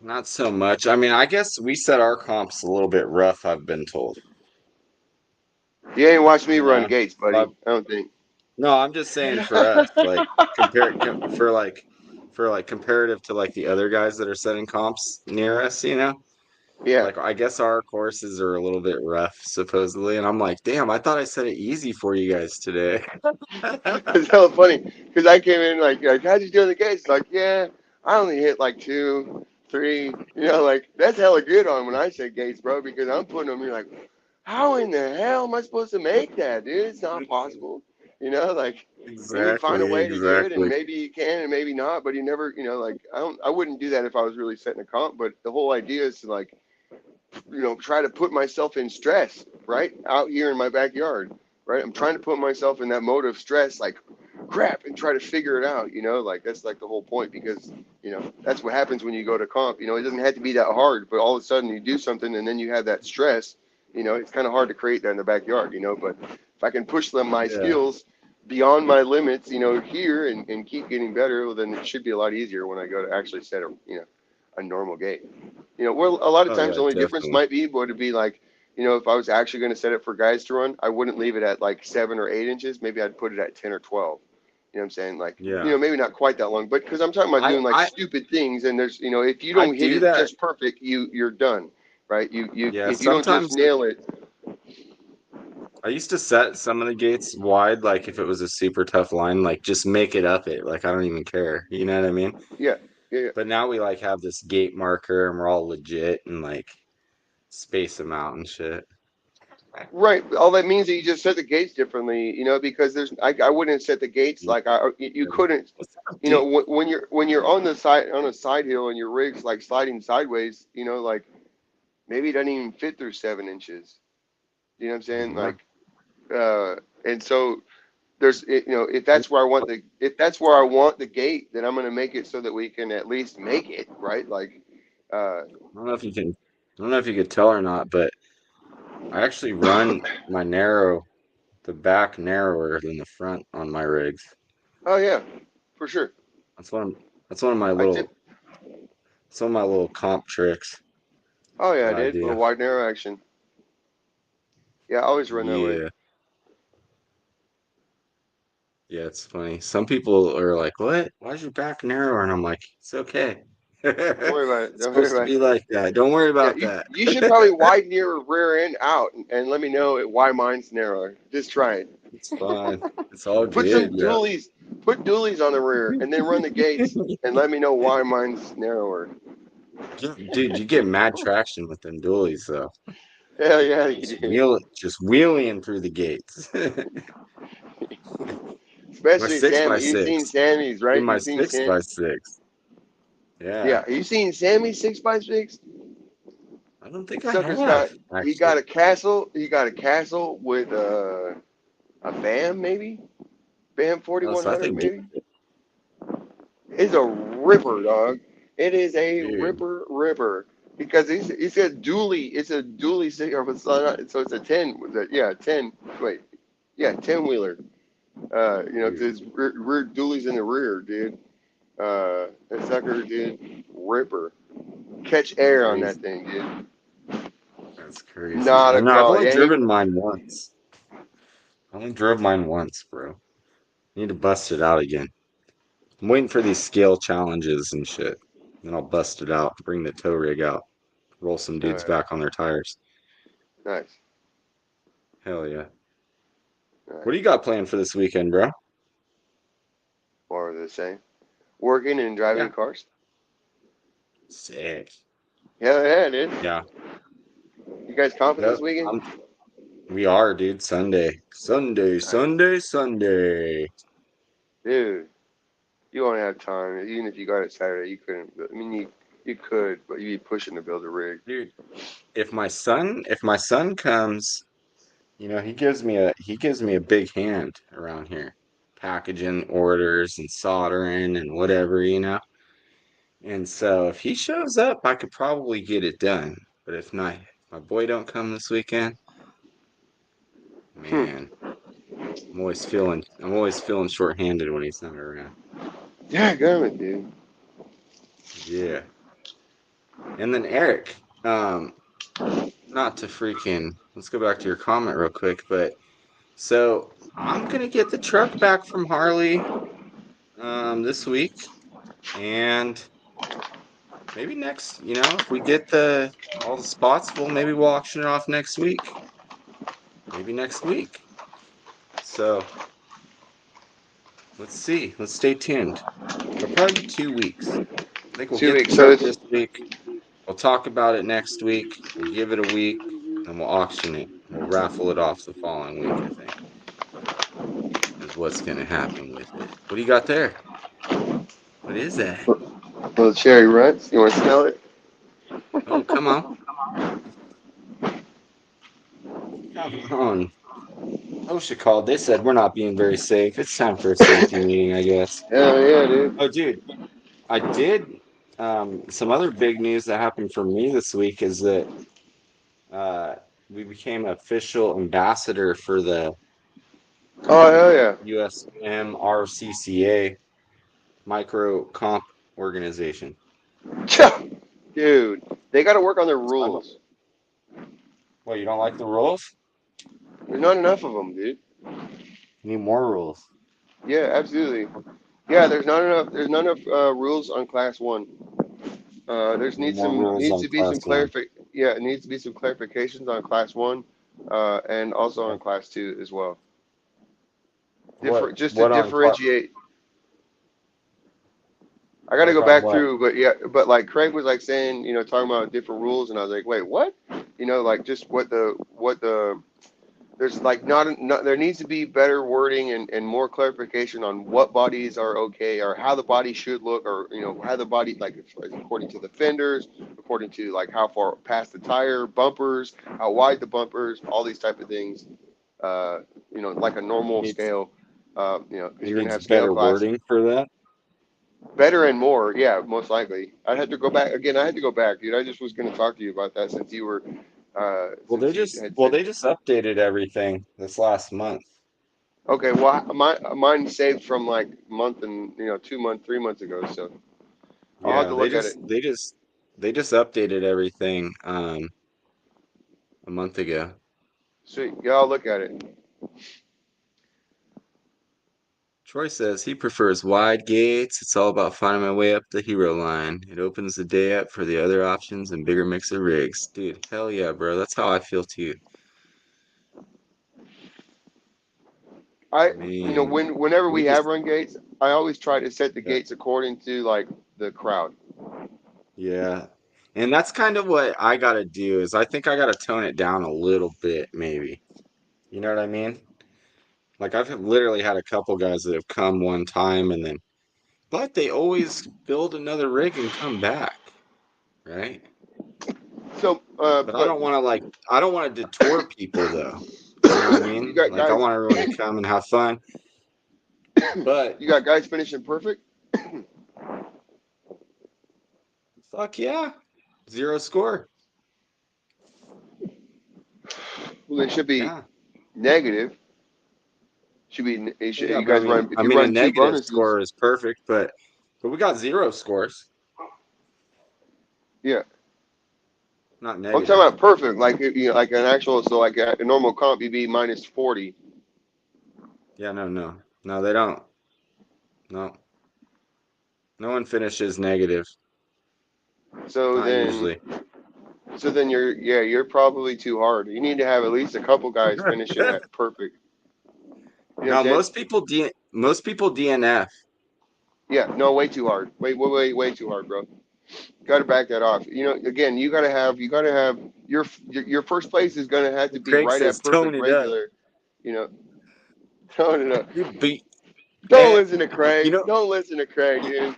not so much. I mean, I guess we set our comps a little bit rough, I've been told. You ain't watched me You run know? gates, buddy. But I don't think. no, I'm just saying for us, like for like comparative to like the other guys that are setting comps near us. Yeah. Like I guess our courses are a little bit rough, supposedly, and I'm like, damn, I thought I set it easy for you guys today. It's hella funny because I came in like, how'd you do in the gates? Like, yeah, I only hit like two, three. Like that's hella good on when I say gates, bro, because I'm putting them. You're like, how in the hell am I supposed to make that, dude? It's not possible. Like you find a Exactly, way to do it, and exactly. maybe you can, and maybe not, but you never, like I wouldn't do that if I was really setting a comp. But the whole idea is to like, try to put myself in stress, right? Out here in my backyard, right? I'm trying to put myself in that mode of stress, like crap, and try to figure it out, like that's like the whole point because, that's what happens when you go to comp. It doesn't have to be that hard, but all of a sudden you do something and then you have that stress, it's kind of hard to create that in the backyard, but if I can push my Yeah. skills beyond my limits, here and keep getting better, well, then it should be a lot easier when I go to actually set a normal gate. Where a lot of Oh times yeah, the only difference definitely. might be would be like, if I was actually going to set it for guys to run, I wouldn't leave it at like 7 or 8 inches. Maybe I'd put it at 10 or 12. You know what I'm saying? Like, Yeah. maybe not quite that long, but because I'm talking about I doing like I stupid things, and there's, if you I don't hit do it that. just perfect, you're done, right? Yeah, If you don't just sometimes nail it, I used to set some of the gates wide, like if it was a super tough line, like just make it up it. Like I don't even care. You know what I mean? yeah, yeah, yeah. But now we like have this gate marker and we're all legit and like space them out and shit. Right. All that means that you just set the gates differently, because I wouldn't set the gates Yeah. like you couldn't, Deep. when you're on the side on a side hill and your rig's like sliding sideways, like maybe it doesn't even fit through 7 inches. You know what I'm saying? Yeah. Like, uh, and so if that's where I want the gate, then I'm going to make it so that we can at least make it right. Like, uh, I don't know if you could tell or not, but I actually run my the back narrower than the front on my rigs. oh yeah, for sure. That's one of, that's one of my I tip. little, some of my little comp tricks Oh yeah, that I I did. A do. little wide narrow action. Yeah, I always run that way. Yeah. Yeah, it's funny. Some people are like, "What? Why's your back narrower?" And I'm like, "It's okay. Don't worry about it. It's Don't worry supposed to about it. be like that. Don't worry Yeah, about you that. you should probably widen your rear end out and let me know why mine's narrower. Just try it. It's fine. It's all Put good. some Yeah. dualies, put dualies on the rear, and then run the gates and let me know why mine's narrower. Dude, you get mad traction with them dualies though. Hell yeah, you do. Just wheeling through the gates. My Especially six by Sammy. You've seen six. Sammy's, Dude, right? my You've seen six Sam. by six. Yeah. Yeah, you seen Sammy's 6x6? I don't think I Sucker's have, got. He got actually. a castle. He got a castle with a BAM maybe, BAM Oh, so I 4100 think, dude, maybe. It's a ripper, dog. It is a dude, ripper. Because it's a dually. It's a dually six, or so it's a 10. Yeah, 10. Wait, yeah, 10 wheeler. Cause dude, it's rear dualies in the rear, dude. That sucker, dude, ripper. Catch air on that crazy. thing, dude. That's crazy. Not I a know. I've call. only Yeah, driven mine once. I only drove mine once, bro. Need to bust it out again. I'm waiting for these scale challenges and shit. Then I'll bust it out, bring the tow rig out, roll some all dudes right, back on their tires. nice, Hell yeah. What nice. do you got planned for this weekend, bro? More of the same. Working and driving Yeah. cars. Sick. Hell yeah, dude. Yeah. You guys confident Yep. this weekend? We are, dude. Sunday. Sunday, Nice, Sunday, Sunday. dude. You won't have time. Even if you got it Saturday, you couldn't. I mean, you could, but you'd be pushing to build a rig. Dude, if my son comes, he gives me a big hand around here. Packaging orders and soldering and whatever. And so if he shows up, I could probably get it done. But if not, if my boy don't come this weekend, Hmm. man, I'm always feeling shorthanded when he's not around. Yeah, go with dude. Yeah. And then Eric, not to let's go back to your comment real quick, but so I'm gonna get the truck back from Harley this week, and maybe if we get the all the spots, we'll auction it off next week. Maybe next week. So let's see. Let's stay tuned. It'll probably be 2 weeks. I think we'll get the 2 weeks. So truck it's this week. We'll talk about it next week. We'll give it a week, and we'll auction it. We'll raffle it off the following week, I think, is what's gonna happen with it. What do you got there? What is that? little cherry ruts. You want to smell it? Oh, come on. Come on. OSHA called. They said we're not being very safe. It's time for a safety meeting, I guess. Hell yeah, dude. Oh, dude, I did. Some other big news that happened for me this week is that uh, we became official ambassador for the Oh hell yeah. USMRCCA micro comp organization. Dude, they got to work on their So rules. well, you don't like the rules? There's not enough of them, dude. You need more rules. Yeah, absolutely. Yeah, there's not enough. There's not enough rules on class one. There's You need more rules needs on to be class some one. Yeah, it needs to be some clarifications on class one, and also Yeah. on class two as well. What Just to what on class? differentiate. I got to Like go on back what? through, but yeah, but like Craig was like saying, talking about different rules, and I was like, wait, what? Like just what the there's like not there needs to be better wording and more clarification on what bodies are okay or how the body should look or how the body like according to the fenders, according to like how far past the tire, bumpers, how wide the bumpers, all these type of things. Like a normal Needs scale. Because it you're gonna needs have scale better classes. wording for that. Better and more, yeah, most likely. I'd have to go back again. I had to go back, dude. I just was going to talk to you about that Well, they since you just had well said. they just updated everything this last month. Okay, well, mine saved from like month and 2 months, 3 months ago, so I'll have Yeah, to they look at it. just they just they just updated everything a month ago. Sweet, yeah, I'll look at it. Troy says he prefers wide gates. It's all about finding my way up the hero line. It opens the day up for the other options and bigger mix of rigs. Dude, hell yeah, bro. That's how I feel too. I mean, Whenever we we have just, run gates, I always try to set the yeah, gates according to like the crowd. yeah. And that's kind of what I gotta do is I think I gotta tone it down a little bit, maybe. You know what I mean? Like I've literally had a couple guys that have come one time and then, but they always build another rig and come back, right? So, But I but don't want to I don't want to detour people though. You know what I you mean? got Like I guys, want everyone to come and have fun. But you got guys finishing perfect. fuck yeah. Zero score. Well, they should be Yeah. negative. Should be Well, yeah, you but guys run if I you mean a run two negative bonuses. score is perfect, but we got zero scores, Yeah, not I'm talking negative. about perfect, like like an actual. So like a normal comp, you'd be minus 40. Yeah, no, no. No, they don't. No. No one finishes negative. So Not then, usually. you're probably too hard. You need to have at least a couple guys finishing at perfect. You know what I'm No, saying? most people DNF. Yeah, no, way too hard. Way too hard, bro. Got to back that off. Again, you got to have your first place is going to have to be Craig right says at tone perfect it up. regular. You know, no, no, no. You beat Don't and listen to you Craig. know Don't listen to Craig, dude.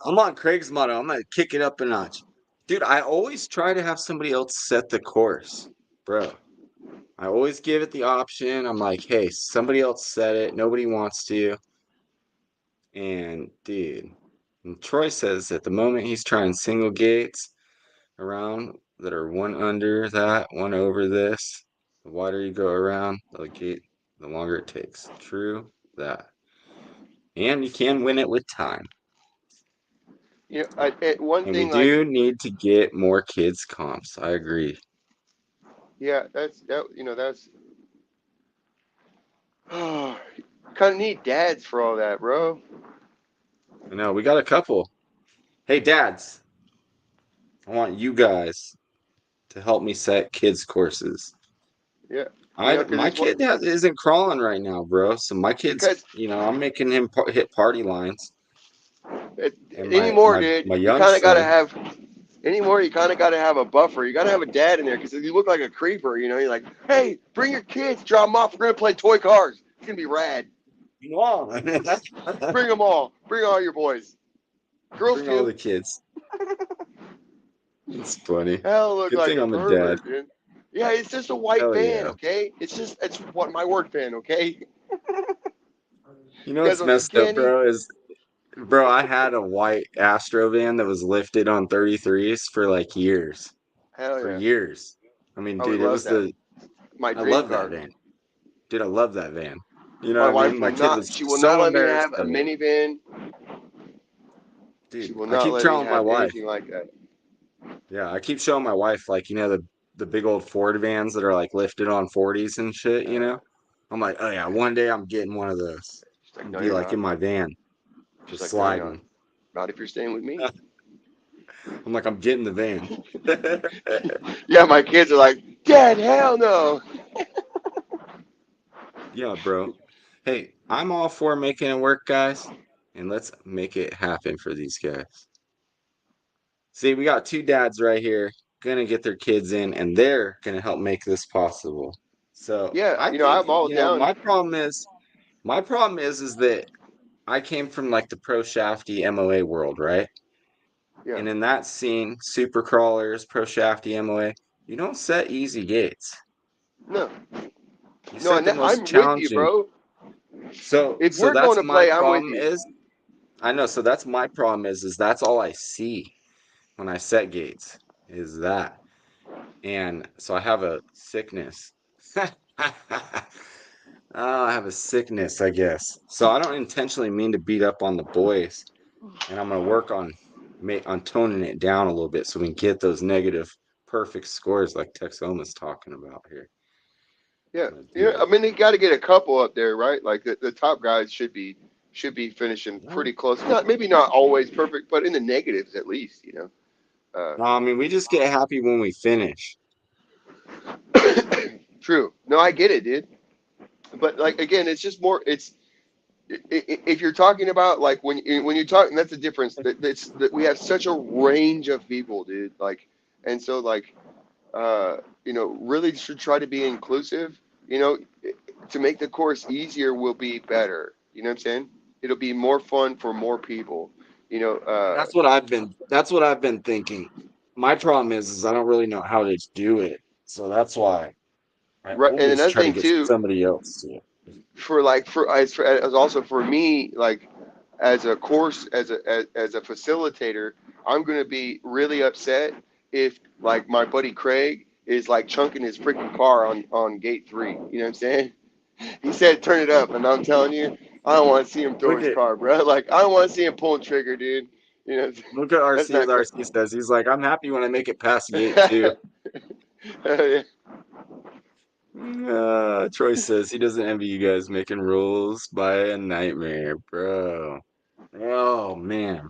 I'm on Craig's motto. I'm gonna kick it up a notch. Dude, I always try to have somebody else set the course, bro. I always give it the option. I'm like, hey, somebody else set it. Nobody wants to. And dude, and Troy says at the moment he's trying single gates around that are one under that, one over this. The wider you go around the gate, the longer it takes. True that. And you can win it with time. One And we thing like do need to get more kids comps. I agree. yeah, that's kind of need dads for all that, bro. I know we got a couple. Hey, dads, I want you guys to help me set kids courses. Yeah, because My it's what kid isn't crawling right now, bro. So my kid's, because I'm making him hit party lines, it, and anymore, dude. my You young kind of got to son, have anymore. You kind of got to have a buffer. You got to have a dad in there because if you look like a creeper, you're like, hey, bring your kids, drop them off. We're gonna play toy cars. It's gonna be rad. wow, Bring them all. Bring all your boys. Girls bring all too. the kids. It's funny. Hell, look Good like thing a I'm a dad. pervert, dude. Yeah, it's just a white Hell van, yeah. okay? It's what my work van, okay? You know You guys what's want some messed up, candy? bro? Bro, I had a white Astro van that was lifted on 33s for like years. Hell For yeah. years. I mean, I would dude, it love was that. My I dream love that car. van. Dude, I love that van. You know My what I wife mean? My will kid not. was She will not so let me embarrassed have a of it. minivan. She Dude, will I not keep let me telling my have wife, anything like that. yeah, I keep showing my wife, like, the big old Ford vans that are like lifted on 40s and shit, you know? I'm like, oh yeah, one day I'm getting one of those. She's like, And no, be you're like in not. my van, She's just like, no, you're not. sliding. Not if you're staying with me. I'm like, I'm getting the van. Yeah, my kids are like, Dad, hell no. Yeah, bro. Hey, I'm all for making it work, guys. And let's make it happen for these guys. See, we got two dads right here gonna get their kids in, and they're gonna help make this possible. So Yeah, I think, I'm all down. my problem is that I came from like the pro shafty MOA world, right? Yeah, And in that scene, super crawlers, pro shafty MOA, you don't set easy gates. no, You no, set and the most I'm with you, challenging. bro. So If so we're going that's to my play, I'm with problem you. is I know, so that's my problem is that's all I see when I set gates is that. And so I have a sickness. Oh, I have a sickness, I guess. So I don't intentionally mean to beat up on the boys, and I'm gonna work on toning it down a little bit so we can get those negative perfect scores like Texoma's talking about here. Yeah, I'm gonna do I that. mean, they got to get a couple up there, right? Like the top guys should be should be finishing pretty close. Maybe not always perfect, but in the negatives at least. No, I mean, we just get happy when we finish. True. No, I get it, dude. But like again, it's just more. If you're talking about like when you talk, and that's the difference. That we have such a range of people, dude. Like, and so like, really should try to be inclusive. To make the course easier will be better. You know what I'm saying? It'll be more fun for more people. That's what I've been thinking. My problem is I don't really know how to do it. So that's why I Right. And always another try to thing get too, somebody else to. as also for me, like as a course as a facilitator, I'm gonna be really upset if like my buddy Craig is like chunking his freaking car on gate 3. You know what I'm saying? He said turn it up, and I'm telling you, I don't want to see him throw Look his at car, bro. Like I don't want to see him pulling trigger, dude. You know, look at that's RC not with cool. RC says. He's like, I'm happy when I make it past gate 2. Yeah. Troy says he doesn't envy you guys making rules by a nightmare, bro. Oh man.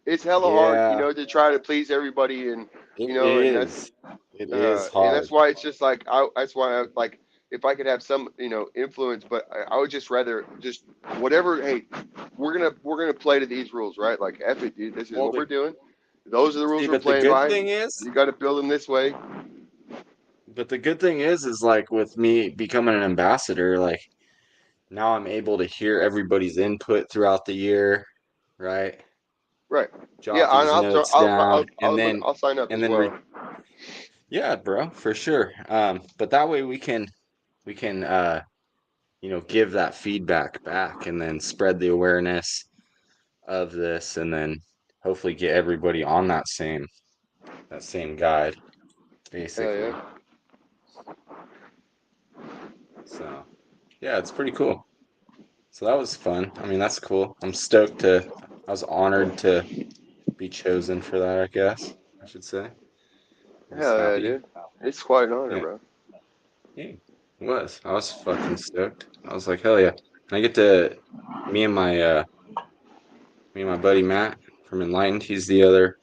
It's hella hard, Yeah, to try to please everybody, and it and that's is. It is and hard. that's why it's just like that's why I like if I could have some influence, but I would just rather just whatever. Hey, we're gonna play to these rules, right? Like F it, dude. This is Well, what we're doing. Those are the rules see, we're but the playing good by. thing is, You got to build them this way. is like with me becoming an ambassador, like now I'm able to hear everybody's input throughout the year, right? Right. Yeah, Jot and these notes down, I'll sign up and as then well. yeah, bro, for sure. But that way we can give that feedback back and then spread the awareness of this and then hopefully get everybody on that same guide, Hell basically. yeah. So yeah, it's pretty cool. So that was fun. I mean, that's cool. I was honored to be chosen for that, I guess I should say. I was Hell yeah, happy. dude. It's quite an honor, Yeah, bro. yeah, it was. I was fucking stoked. I was like, hell yeah. And I get to me and my buddy Matt from Enlightened, he's the other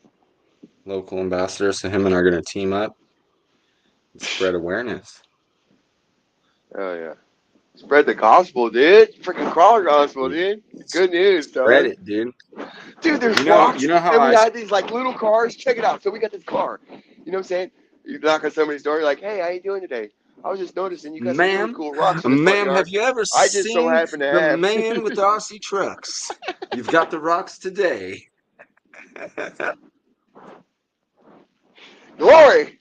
local ambassador, so him and I are gonna team up and spread awareness. Hell yeah. Spread the gospel, dude. Freaking crawler gospel, Yeah. dude. Good news, Spread dog. it, dude. Dude, there's rocks, You know how and we I had these like little cars. Check it out. So we got this car. You know what I'm saying? You knock on somebody's door, you're like, "Hey, how you doing today? I was just noticing you got some really Ma'am, cool rocks in the front ma'am, yard. have you ever I just so seen happen to the have." man with the RC trucks? You've got the rocks today. Glory.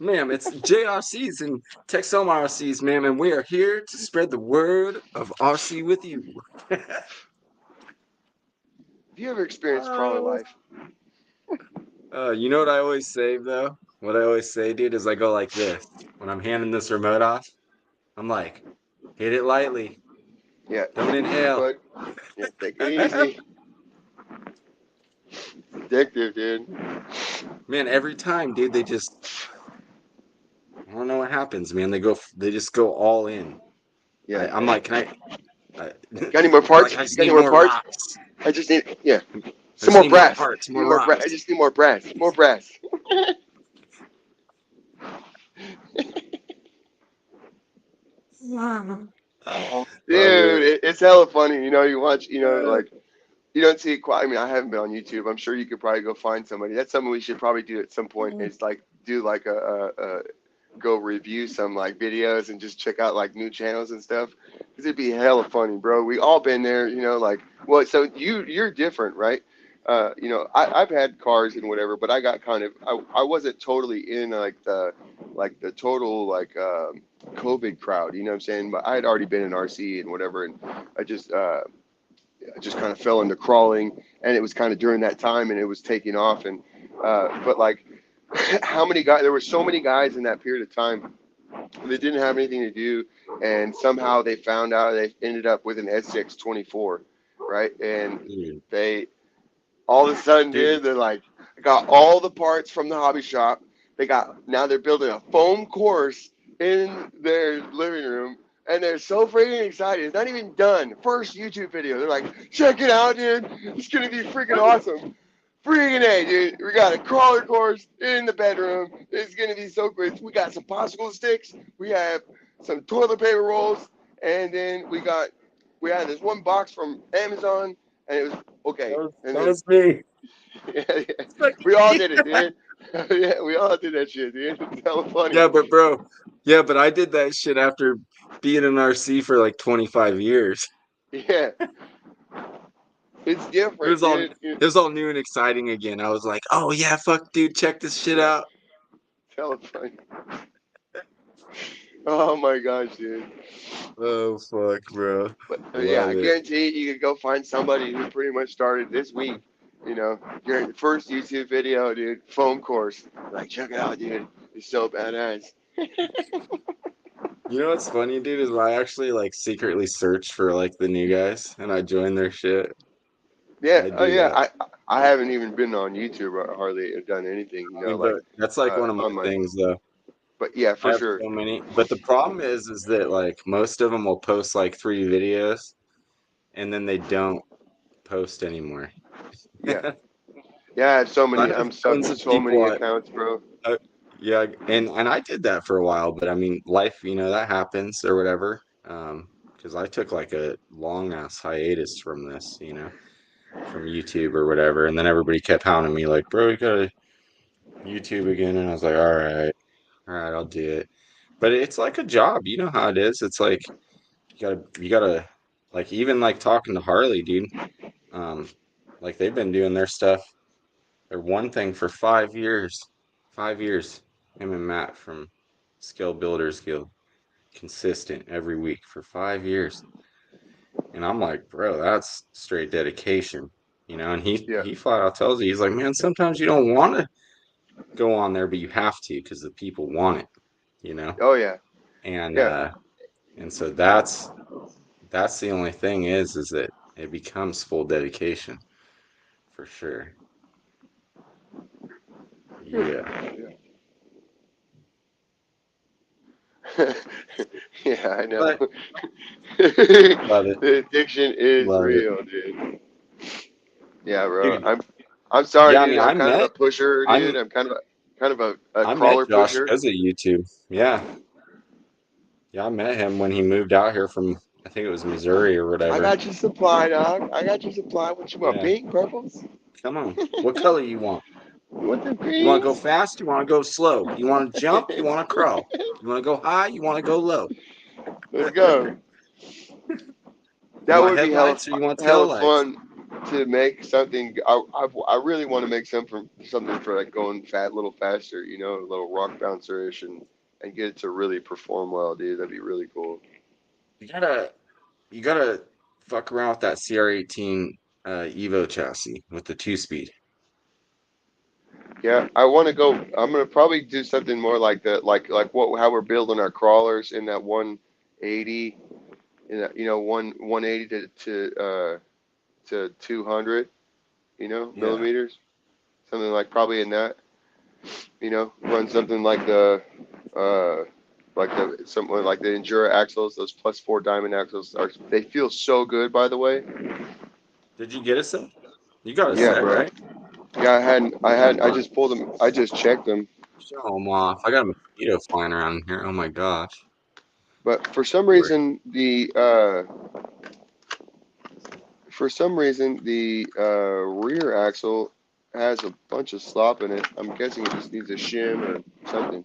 Ma'am, it's JRCs and Texoma RCs, ma'am, and we are here to spread the word of RC with you. Have you ever experienced crawler Uh, life? you know what I always say, though? What I always say, dude, is I go like this. When I'm handing this remote off, I'm like, hit it lightly. Yeah. Don't Take it easy, inhale. bud. Yeah, take it easy. Addictive, dude. Man, every time, dude, I don't know what happens, man. They just go all in. Yeah. I'm like, Got any more they're like, parts? I You just got any need more more parts? rocks. I just need, yeah, I some just more need more brass. parts, Need more more brass. I rocks. just need more brass. More brass. Oh, love Dude, it. it's hella funny. You watch, like, you don't see it quite. I mean, I haven't been on YouTube. I'm sure you could probably go find somebody. That's something we should probably do at some point. Is like do like a go review some like videos and just check out like new channels and stuff. Cause it'd be hella funny, bro. We all been there, like, well, so you're different, right? I've had cars and whatever, but I got I wasn't totally in like the total like COVID crowd, you know what I'm saying? But I had already been in RC and whatever, and I just kind of fell into crawling, and it was kind of during that time, and it was taking off, and but like how many guys? There were so many guys in that period of time that didn't have anything to do, and somehow they found out they ended up with an SX24, right? And Dude, they all of a sudden, dude, dude, they're like, got all the parts from the hobby shop. Now they're building a foam course in their living room, and they're so freaking excited. It's not even done. First YouTube video. They're like, check it out, dude. It's gonna be freaking awesome. Freaking A, dude. We got a crawler course in the bedroom. It's gonna be so great. We got some popsicle sticks. We have some toilet paper rolls, and then we had this one box from Amazon, and it was okay. And That then was me. yeah, we all did it, dude. Yeah, we all did that shit, dude. It's hella funny. Yeah, but bro, yeah, but I did that shit after being in RC for like 25 years. Yeah, it's It different, was all dude. it was all new and exciting again. I was like, oh yeah, fuck dude, check this shit Yeah, out. it's hella funny. Oh my gosh, dude. Oh fuck, bro. But yeah, I Love it. guarantee you could go find somebody who pretty much started this week. You know, your first YouTube video, dude, foam course. Like, check it out, dude. It's so badass. You know what's funny, dude, is I actually like secretly search for like the new guys and I join their shit. Yeah, I oh do yeah. that. I haven't even been on YouTube or hardly done anything. You I know, mean, like but that's like one of my on my. things though. But yeah, I for have sure. so many. But the problem is that like most of them will post like 3 videos and then they don't post anymore. Yeah, yeah. I have so I many. have I'm stuck tons with of so people many accounts, bro. yeah, and I did that for a while, but I mean, life, that happens or whatever. Because I took like a long ass hiatus from this, from YouTube or whatever, and then everybody kept hounding me like, "Bro, you gotta YouTube again," and I was like, all right, I'll do it. But it's like a job, you know how it is. It's like you gotta like even like talking to Harley, dude. Um, like they've been doing their stuff, their one thing for 5 years. 5 years. Him and Matt from Skill Builders Guild. Consistent every week for 5 years. And I'm like, bro, that's straight dedication. And he Yeah. he flat out tells you, he's like, man, sometimes you don't want to go on there, but you have to because the people want it, you know? Oh yeah. And Yeah. and so that's the only thing is that it becomes full dedication for sure. Yeah. Yeah, I know. But love it. The addiction is Love it. real, dude. Yeah, bro. Dude, I'm sorry, yeah, I dude. mean, I'm kind of a pusher, dude. I'm I'm kind of a I met crawler Josh pusher. because of YouTube. Yeah. Yeah, I met him when he moved out here from, I think it was Missouri or I whatever. got you supply, dog. I got you supply. What you want? Yeah. Pink, purples? Come on. What color you want? What the You want to go greens? fast? You want to go slow? You want to jump? You want to crawl? You want to go high? You want to go low? Let's go. You That want would be hella headlights or you want tail hella lights? fun to make something. I really want to make something for like going fat, a little faster. You know, a little rock bouncer-ish, and get it to really perform well, dude. That'd be really cool. You gotta you gotta fuck around with that CR18 Evo chassis with the 2 speed. Yeah, I want to go. I'm gonna probably do something more like that, like what how we're building our crawlers in that 180, in that 180 to 200, Yeah. millimeters, something like probably in that. Run something like uh something like the Endura axles, those +4 diamond axles they feel so good, by the way. Did you get a set? You got a Yeah, set, bro. right? Yeah, I just pulled them. I just checked them. Show them off. I got a mosquito flying around here. Oh my gosh. But Lord. for some reason the rear axle has a bunch of slop in it. I'm guessing it just needs a shim or something.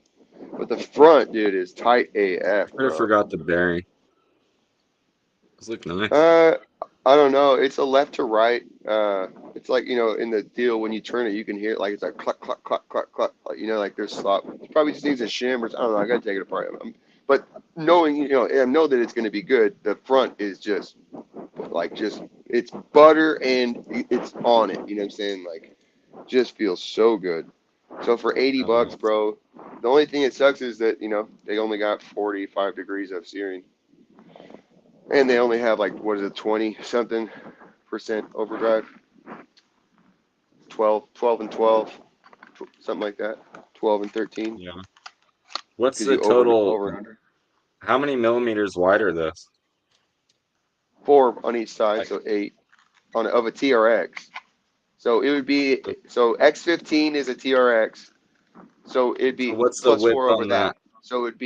But the front, dude, is tight AF, I bro. forgot the bearing. Those look nice. Uh, I don't know. It's a left to right. It's like, in the deal when you turn it, you can hear it like it's like cluck cluck cluck cluck cluck. Like, like there's slop. It probably just needs a shim or I don't know. I gotta take it apart. But knowing, I know that it's gonna be good. The front is just like it's butter and it's on it. You know what I'm saying? Like, just feels so good. So for 80 Oh, bucks, nice. bro. The only thing that sucks is that they only got 45 degrees of steering. And they only have like, what is it, 20 something percent overdrive? 12 and 12, something like that. 12 and 13. Yeah. What's Because the you over total? over and under. How many millimeters wide are those? 4 on each side, Like, so 8 on of a TRX. So it would be so X15 is a TRX. So it'd so be what's the plus width 4 over on that? that. So it would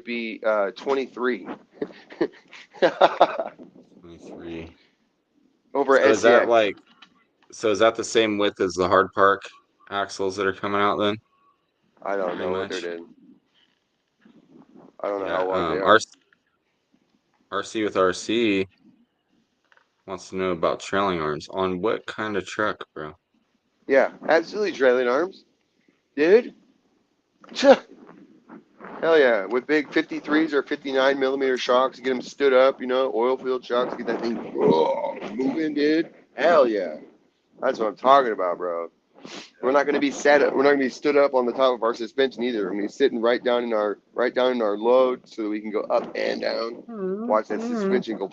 be 23 23. over So is that SCX. like, so is that the same width as the hard park axles that are coming out then? I don't Pretty know what they're much. doing. I don't know Yeah. how wide they are. RC with RC wants to know about trailing arms on what kind of truck, bro? Yeah, absolutely trailing arms, dude. Hell yeah, with big 53s or 59 millimeter shocks, get them stood up, oil field shocks, get that thing moving, dude. Hell yeah, that's what I'm talking about, bro. We're not going to be we're not going to be stood up on the top of our suspension either. We're going to be sitting right down in our load so that we can go up and down. Watch that suspension go.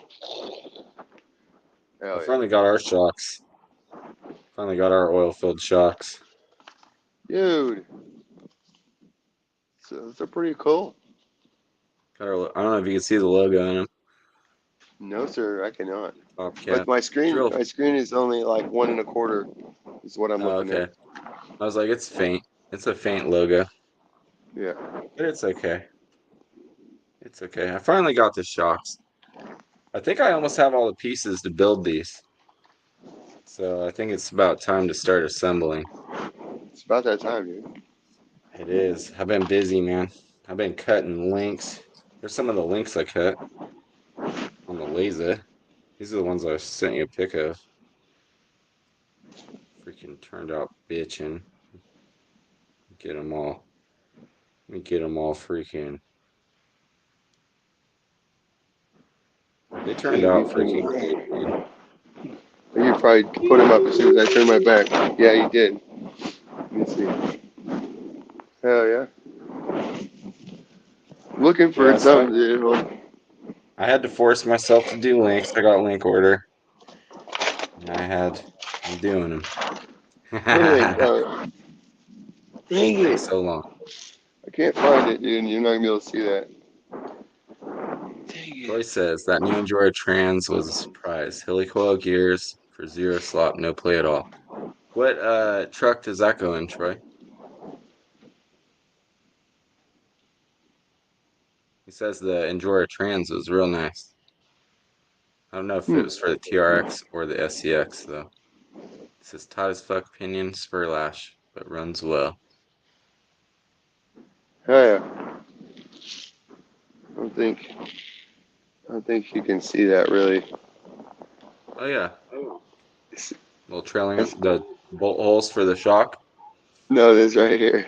We Hell yeah, finally got our shocks. Finally got our oil filled shocks. dude. So they're pretty cool. I don't know if you can see the logo in them. No, sir, I cannot. Top But cap. my screen, Drill. my screen is only like 1 1/4. Is what I'm Oh, looking okay. at. I was like, it's faint. It's a faint logo, Yeah. but it's okay. It's okay. I finally got the shocks. I think I almost have all the pieces to build these. So I think it's about time to start assembling. It's about that time, dude. It is. I've been busy, man. I've been cutting links. There's some of the links I cut on the laser. These are the ones I sent you a pic of. Freaking turned out bitchin'. Get them all. Let me get them all freaking. They turned Can't be out from freaking the. good. You probably put him up as soon as I turned my back. Yeah, you did. Let me see. Hell yeah. Looking for Yeah, so something, dude. I had to force myself to do links. I got link order. And I'm doing them. What are they? Dang Takes it. so long. I can't find it, dude. You're not going to be able to see that. Dang Troy it. says that new Enjoyer Trans was a surprise. Helicoil gears for zero slop, no play at all. What truck does that go in, Troy? He says the Enjoyer Trans was real nice. I don't know if it was for the TRX or the SCX though. It says tight as fuck pinion, spur lash, but runs well. Hell yeah. I don't think you can see that really. Oh yeah, It's, little trailing it's, the bolt holes for the shock. no, this right here.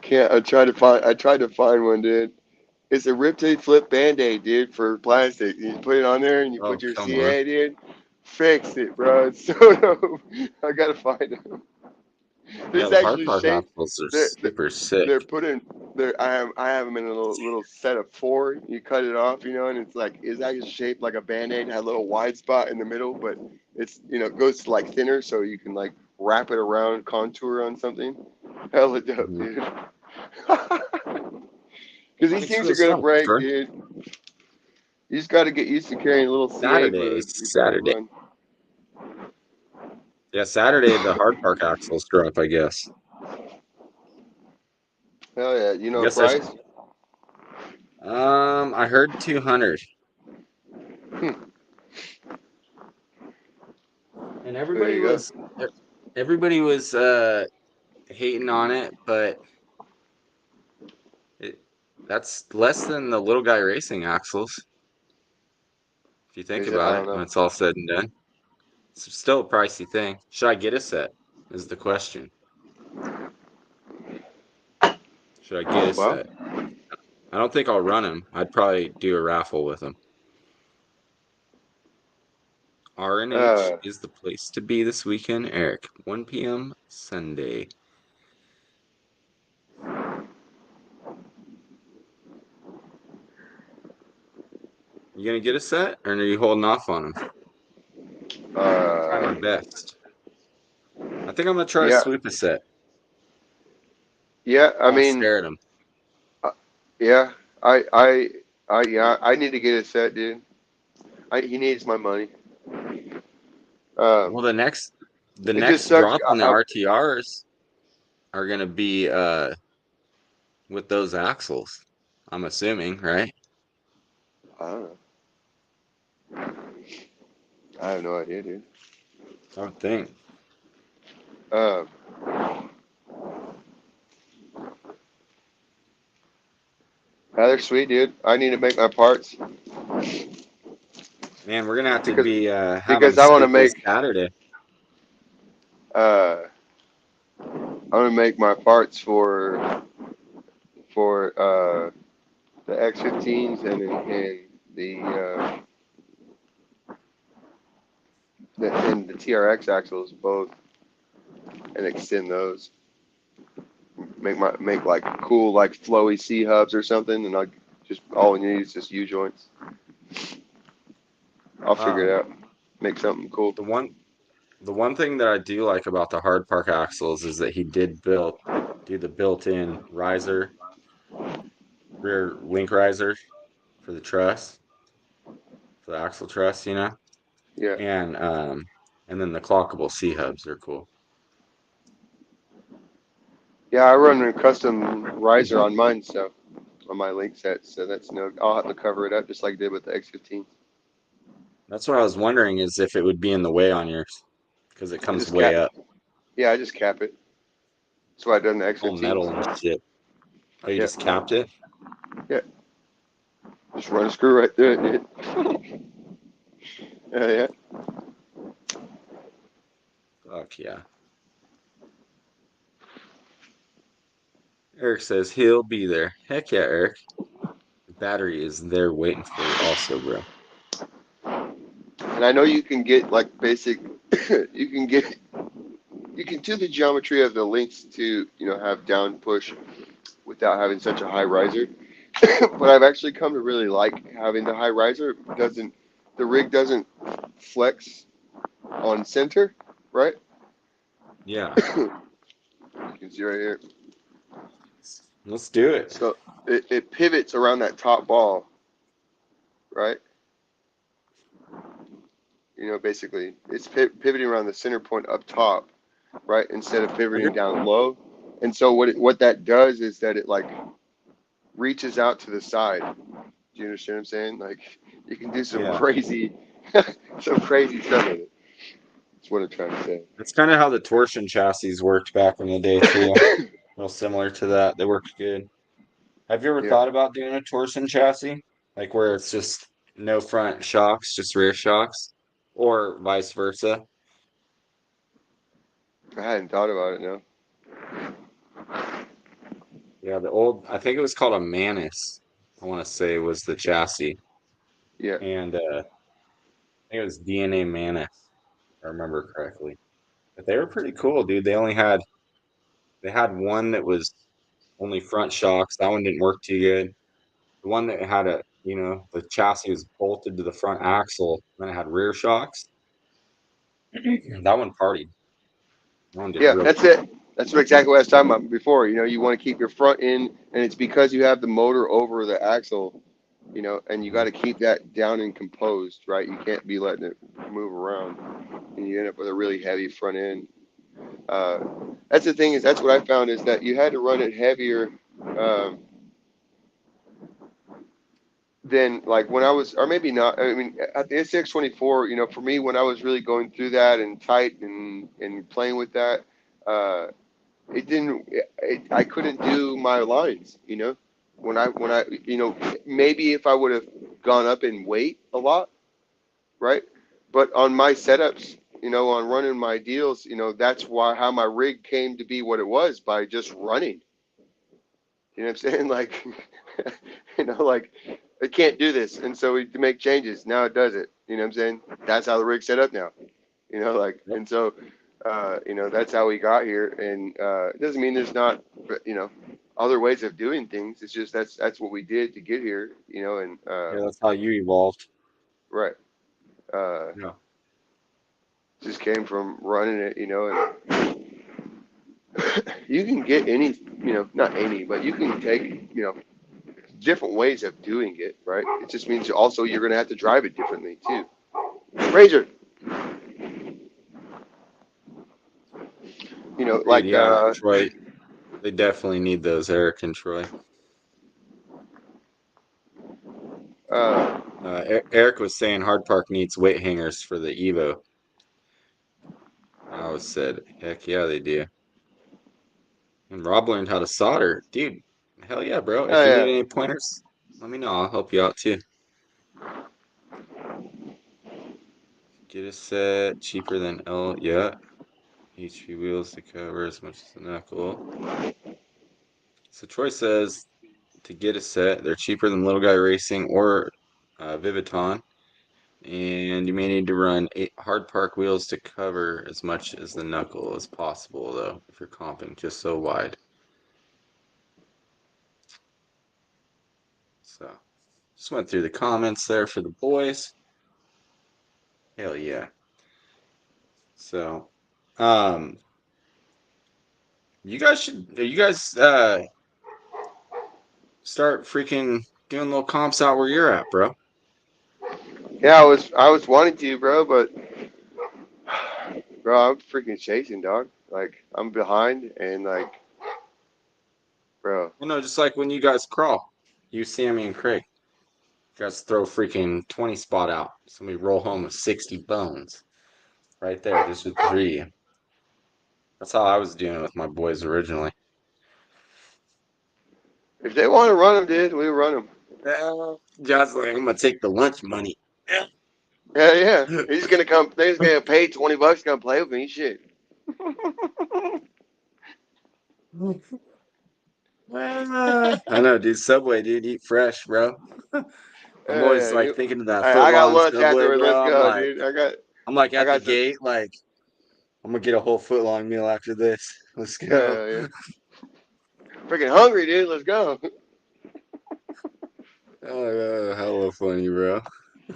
Can't. I tried to find one, dude. It's a Riptide Flip Band-Aid, dude, for plastic. You put it on there and you Oh put your come on. CA, dude. Fix it, bro. It's so dope. I gotta find it. Yeah, It's the hard actually part shaped. axles are They're super sick. they're put in. I have them in a little set of 4. You cut it off, and it's actually shaped like a Band-Aid. Had a little wide spot in the middle, but it's it goes like thinner, so you can like wrap it around, contour on something. Hella dope, Mhm. dude. Because these Thanks for things the are gonna song, break, Troy. dude. You just got to get used to carrying a little CA Saturday, fluid. It's kind of Saturday. fun. Yeah, Saturday the hard park axles drop, I guess. Hell yeah. You I know the guess there's price? I heard 200. Hmm. And There you go. everybody was hating on it, but it that's less than the little guy racing axles, if you think Is it? I about it, don't when know. it's all said and done. It's still a pricey thing. Should I get a set? Is the question. Should I get a Well, set? I don't think I'll run them. I'd probably do a raffle with them. RNH uh, is the place to be this weekend, Eric. 1 p.m. Sunday. You gonna get a set, or are you holding off on them? Try my uh, best. I think I'm gonna try to yeah, sweep a set. yeah. I I want to mean, stare at them. uh, yeah. I, yeah, I need to get a set, dude. He needs my money. Well, Um, the it just next sucks. drop on the RTRs are gonna be with those axles. I'm assuming, right? I don't know. I have no idea, dude. I would think. Um, they're sweet, dude. I need to make my parts Man, we're gonna have to because be having because I want to sleepless make Saturday. uh I want to make my parts for the X15s and the TRX axles both and extend those. Make like cool like flowy C hubs or something, and I just all you need is just U joints. I'll figure it Um, out. Make something cool. the one the one thing that I do like about the hard park axles is that he did do the built-in riser, rear link riser for the truss, for the axle truss, Yeah, and and then the clockable C hubs are cool. yeah. I run a custom riser on mine, so on my link set, so that's no. I'll have to cover it up just like I did with the X15. That's what I was wondering is if it would be in the way on yours because it I comes just way cap. up, Yeah, I just cap it. That's what I done the all metal X15s. and shit. Oh, you Yeah, just capped it? yeah. Just run a screw right through it, dude. Yeah. Fuck yeah. Eric says he'll be there. Heck yeah, Eric. The battery is there waiting for you also, bro. And I know you can get like basic. you can get. You can do the geometry of the links to have down push without having such a high riser. But I've actually come to really like having the high riser. Doesn't the rig doesn't flex on center, right? Yeah. You can see right here. Let's do it. So it pivots around that top ball, right? Basically, it's pivoting around the center point up top, right? Instead of pivoting Okay. down low. And so what that does is that it like reaches out to the side. Do you understand what I'm saying? Like you can do some Yeah. crazy, some crazy stuff with it. That's what I'm trying to say. That's kind of how the torsion chassis worked back in the day too. Real similar to that. They worked good. Have you ever Yeah, thought about doing a torsion chassis? Like where it's just no front shocks, just rear shocks, or vice versa? I hadn't thought about it. No. Yeah, I think it was called a Manus, I want to say was the chassis. Yeah, And I think it was DNA Manus, if I remember correctly. But they were pretty cool, dude. They had one that was only front shocks. That one didn't work too good. The one that had the chassis was bolted to the front axle, then it had rear shocks. That one partied. That one did yeah, real that's good. it. That's exactly what I was talking about before. You want to keep your front end, and it's because you have the motor over the axle. And you got Mhm. to keep that down and composed, right? You can't be letting it move around, and you end up with a really heavy front end. Uh, that's the thing is that's what I found is that you had to run it heavier um, than like when I was, or maybe not. I mean, at the SX24, for me when I was really going through that and tight and playing with that, uh, it didn't. I couldn't do my lines. When I maybe if I would have gone up in weight a lot, right? But on my setups, on running my deals, that's why how my rig came to be what it was by just running. You know what I'm saying? Like, like it can't do this, and so we had to make changes. Now it does it. You know what I'm saying? That's how the rig's set up now. Yep. And so, that's how we got here. And it doesn't mean there's not, other ways of doing things. It's just that's what we did to get here. And Yeah, that's how you evolved. right, uh, Yeah. just came from running it. And you can get any, not any, but you can take, different ways of doing it, right? It just means also you're going to have to drive it differently too. Ranger, you know, Dude, like yeah, Troy. They definitely need those, Eric and Troy. uh, Eric was saying Hard Park needs weight hangers for the Evo. I was said, heck yeah, they do. And Rob learned how to solder. Dude, hell yeah, bro. If oh you need yeah. any pointers, let me know. I'll help you out too. Get a set cheaper than L. Yeah. HP wheels to cover as much as the knuckle. So Troy says to get a set, they're cheaper than Little Guy Racing or Viviton. And you may need to run 8 hard park wheels to cover as much as the knuckle as possible, though, if you're comping just so wide. So, just went through the comments there for the boys. Hell yeah. So, um, you guys start freaking doing little comps out where you're at, bro. Yeah, I was wanting to, bro, but bro, I'm freaking chasing, dog. Like I'm behind, and like, bro, You know, just like when you guys crawl, you, Sammy, and Craig. You guys throw freaking 20 spot out. Somebody roll home with 60 bones right there, just with 3. That's how I was doing with my boys originally. if they want to run them, dude, we run them. John's like, I'm gonna take the lunch money. Yeah, yeah. He's gonna come. He's gonna pay $20 to come play with me. Shit. I know, dude. Subway, dude, eat fresh, bro. I'm Yeah, always yeah. like thinking of that I got footlong lunch Subway, afterwards. Let's bro. go, dude. I'm like I at the got some. gate, like I'm gonna get a whole footlong meal after this. Let's go. Yeah. Freaking hungry, dude. Let's go. Oh, hella funny, bro.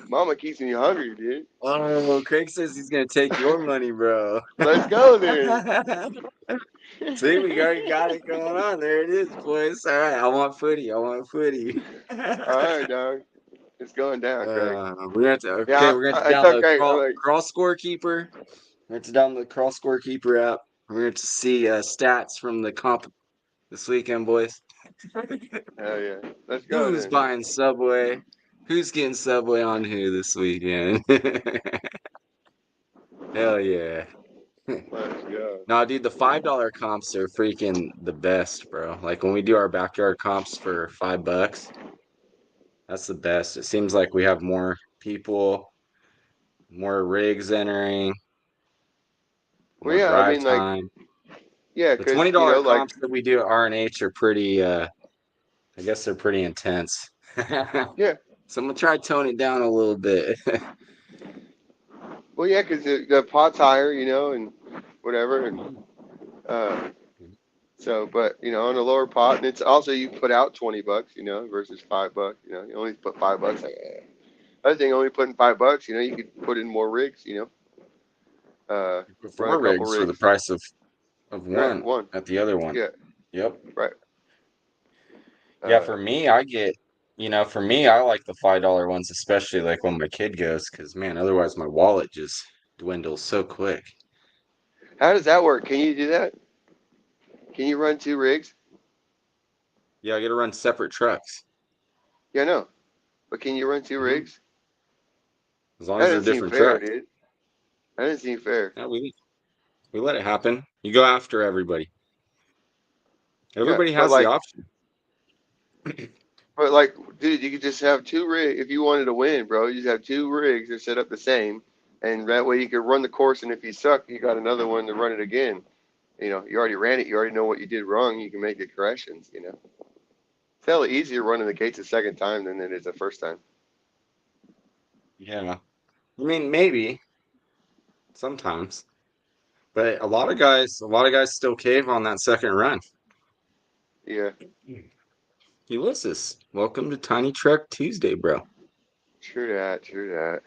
Mama keeps me hungry, dude. Oh, Craig says he's gonna take your money, bro. Let's go, then. See, we already got it going on. There it is, boys. All right, I want footy. I want footy. All right, dog. It's going down, Craig. We're gonna to, okay. Yeah, We're gonna to it's down the okay. I'm like, crawl scorekeeper. We're gonna to down the crawl scorekeeper app. We're going to see stats from the comp this weekend, boys. hell yeah. Let's go, Who's then. buying Subway? Who's getting Subway on who this weekend? Hell yeah. Let's go. No, dude, the $5 comps are freaking the best, bro. Like when we do our backyard comps for $5, that's the best. It seems like we have more people, more rigs entering, Well, more yeah. I drive mean, like, time. yeah, The because $20 like, comps that we do at R&H are pretty, I guess they're pretty intense. yeah. So I'm gonna try to tone it down a little bit. Well, yeah, because the pot's higher, and whatever, and uh, so, but on the lower pot, and it's also you put out $20, versus $5. You only put $5. Like, other thing, only putting $5. You could put in more rigs. Put Run a 4 couple rigs for the rigs. price of Right, one one. at the other one. Yeah, Yep. right. Yeah, Uh, for me, for me, I like the $5 ones, especially like when my kid goes, because man, otherwise my wallet just dwindles so quick. how does that work? Can you do that? Can you run 2 rigs? Yeah, I gotta run separate trucks. Yeah, no. But can you run two Hmm. rigs? As long That as they're doesn't seem different fair, trucks. dude. That doesn't seem fair. Yeah, we let it happen. You go after everybody. Yeah, Everybody but has the like, option. dude, you could just have 2 rigs if you wanted to win, bro. You just have 2 rigs that set up the same, and that way you could run the course. And if you suck, you got another one to run it again. You already ran it. You already know what you did wrong. You can make the corrections. It's hella easier running the gates a second time than it is the first time. Yeah. I mean, maybe sometimes, but a lot of guys still cave on that second run. Yeah, Ulysses, welcome to Tiny Truck Tuesday, bro. true that. True that.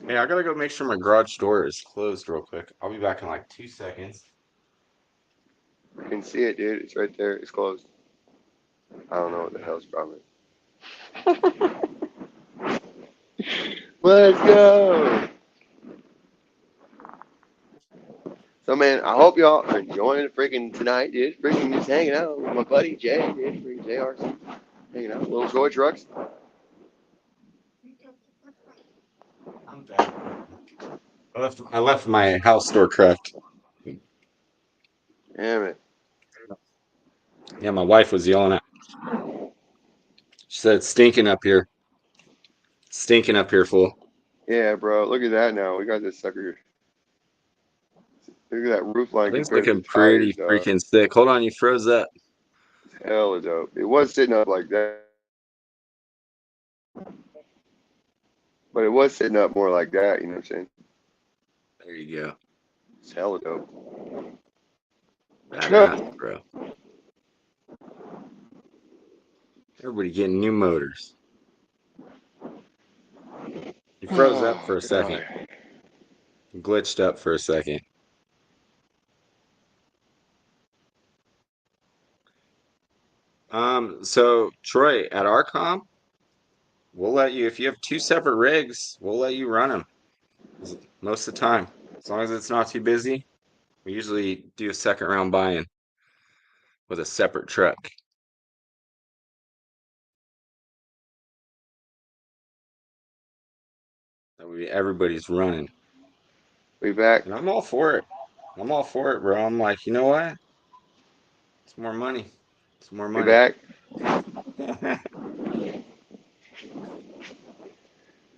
Hey, I gotta go make sure my garage door is closed real quick. I'll be back in like 2 seconds. You can see it, dude. It's right there. It's closed. I don't know what the hell's wrong with it. Let's go. So man, I hope y'all are enjoying freaking tonight, dude. Freaking just hanging out with my buddy Jay, dude. Freaking JRC. Hanging out. Little toy trucks. I'm back. I left my house door cracked. Damn it. Yeah, my wife was yelling at. She said, "It's stinking up here. Stinking up here, fool." Yeah, bro. Look at that now. We got this sucker. Look at that roof line Things compared to the looking pretty tires, dog. freaking thick. Hold on, you froze up. Hella dope. It was sitting up like that, but it was sitting up more like that. You know what I'm saying? There you go. It's hella dope. Badass, bro. Everybody getting new motors. You froze up Oh for a second. god. You glitched up for a second. So Troy, at our comp, we'll let you, if you have two separate rigs, we'll let you run them most of the time. As long as it's not too busy, we usually do a second round buy-in with a separate truck. That way everybody's running. We back. And I'm all for it. I'm all for it, bro. I'm like, you know what? It's more money. It's more We money. back.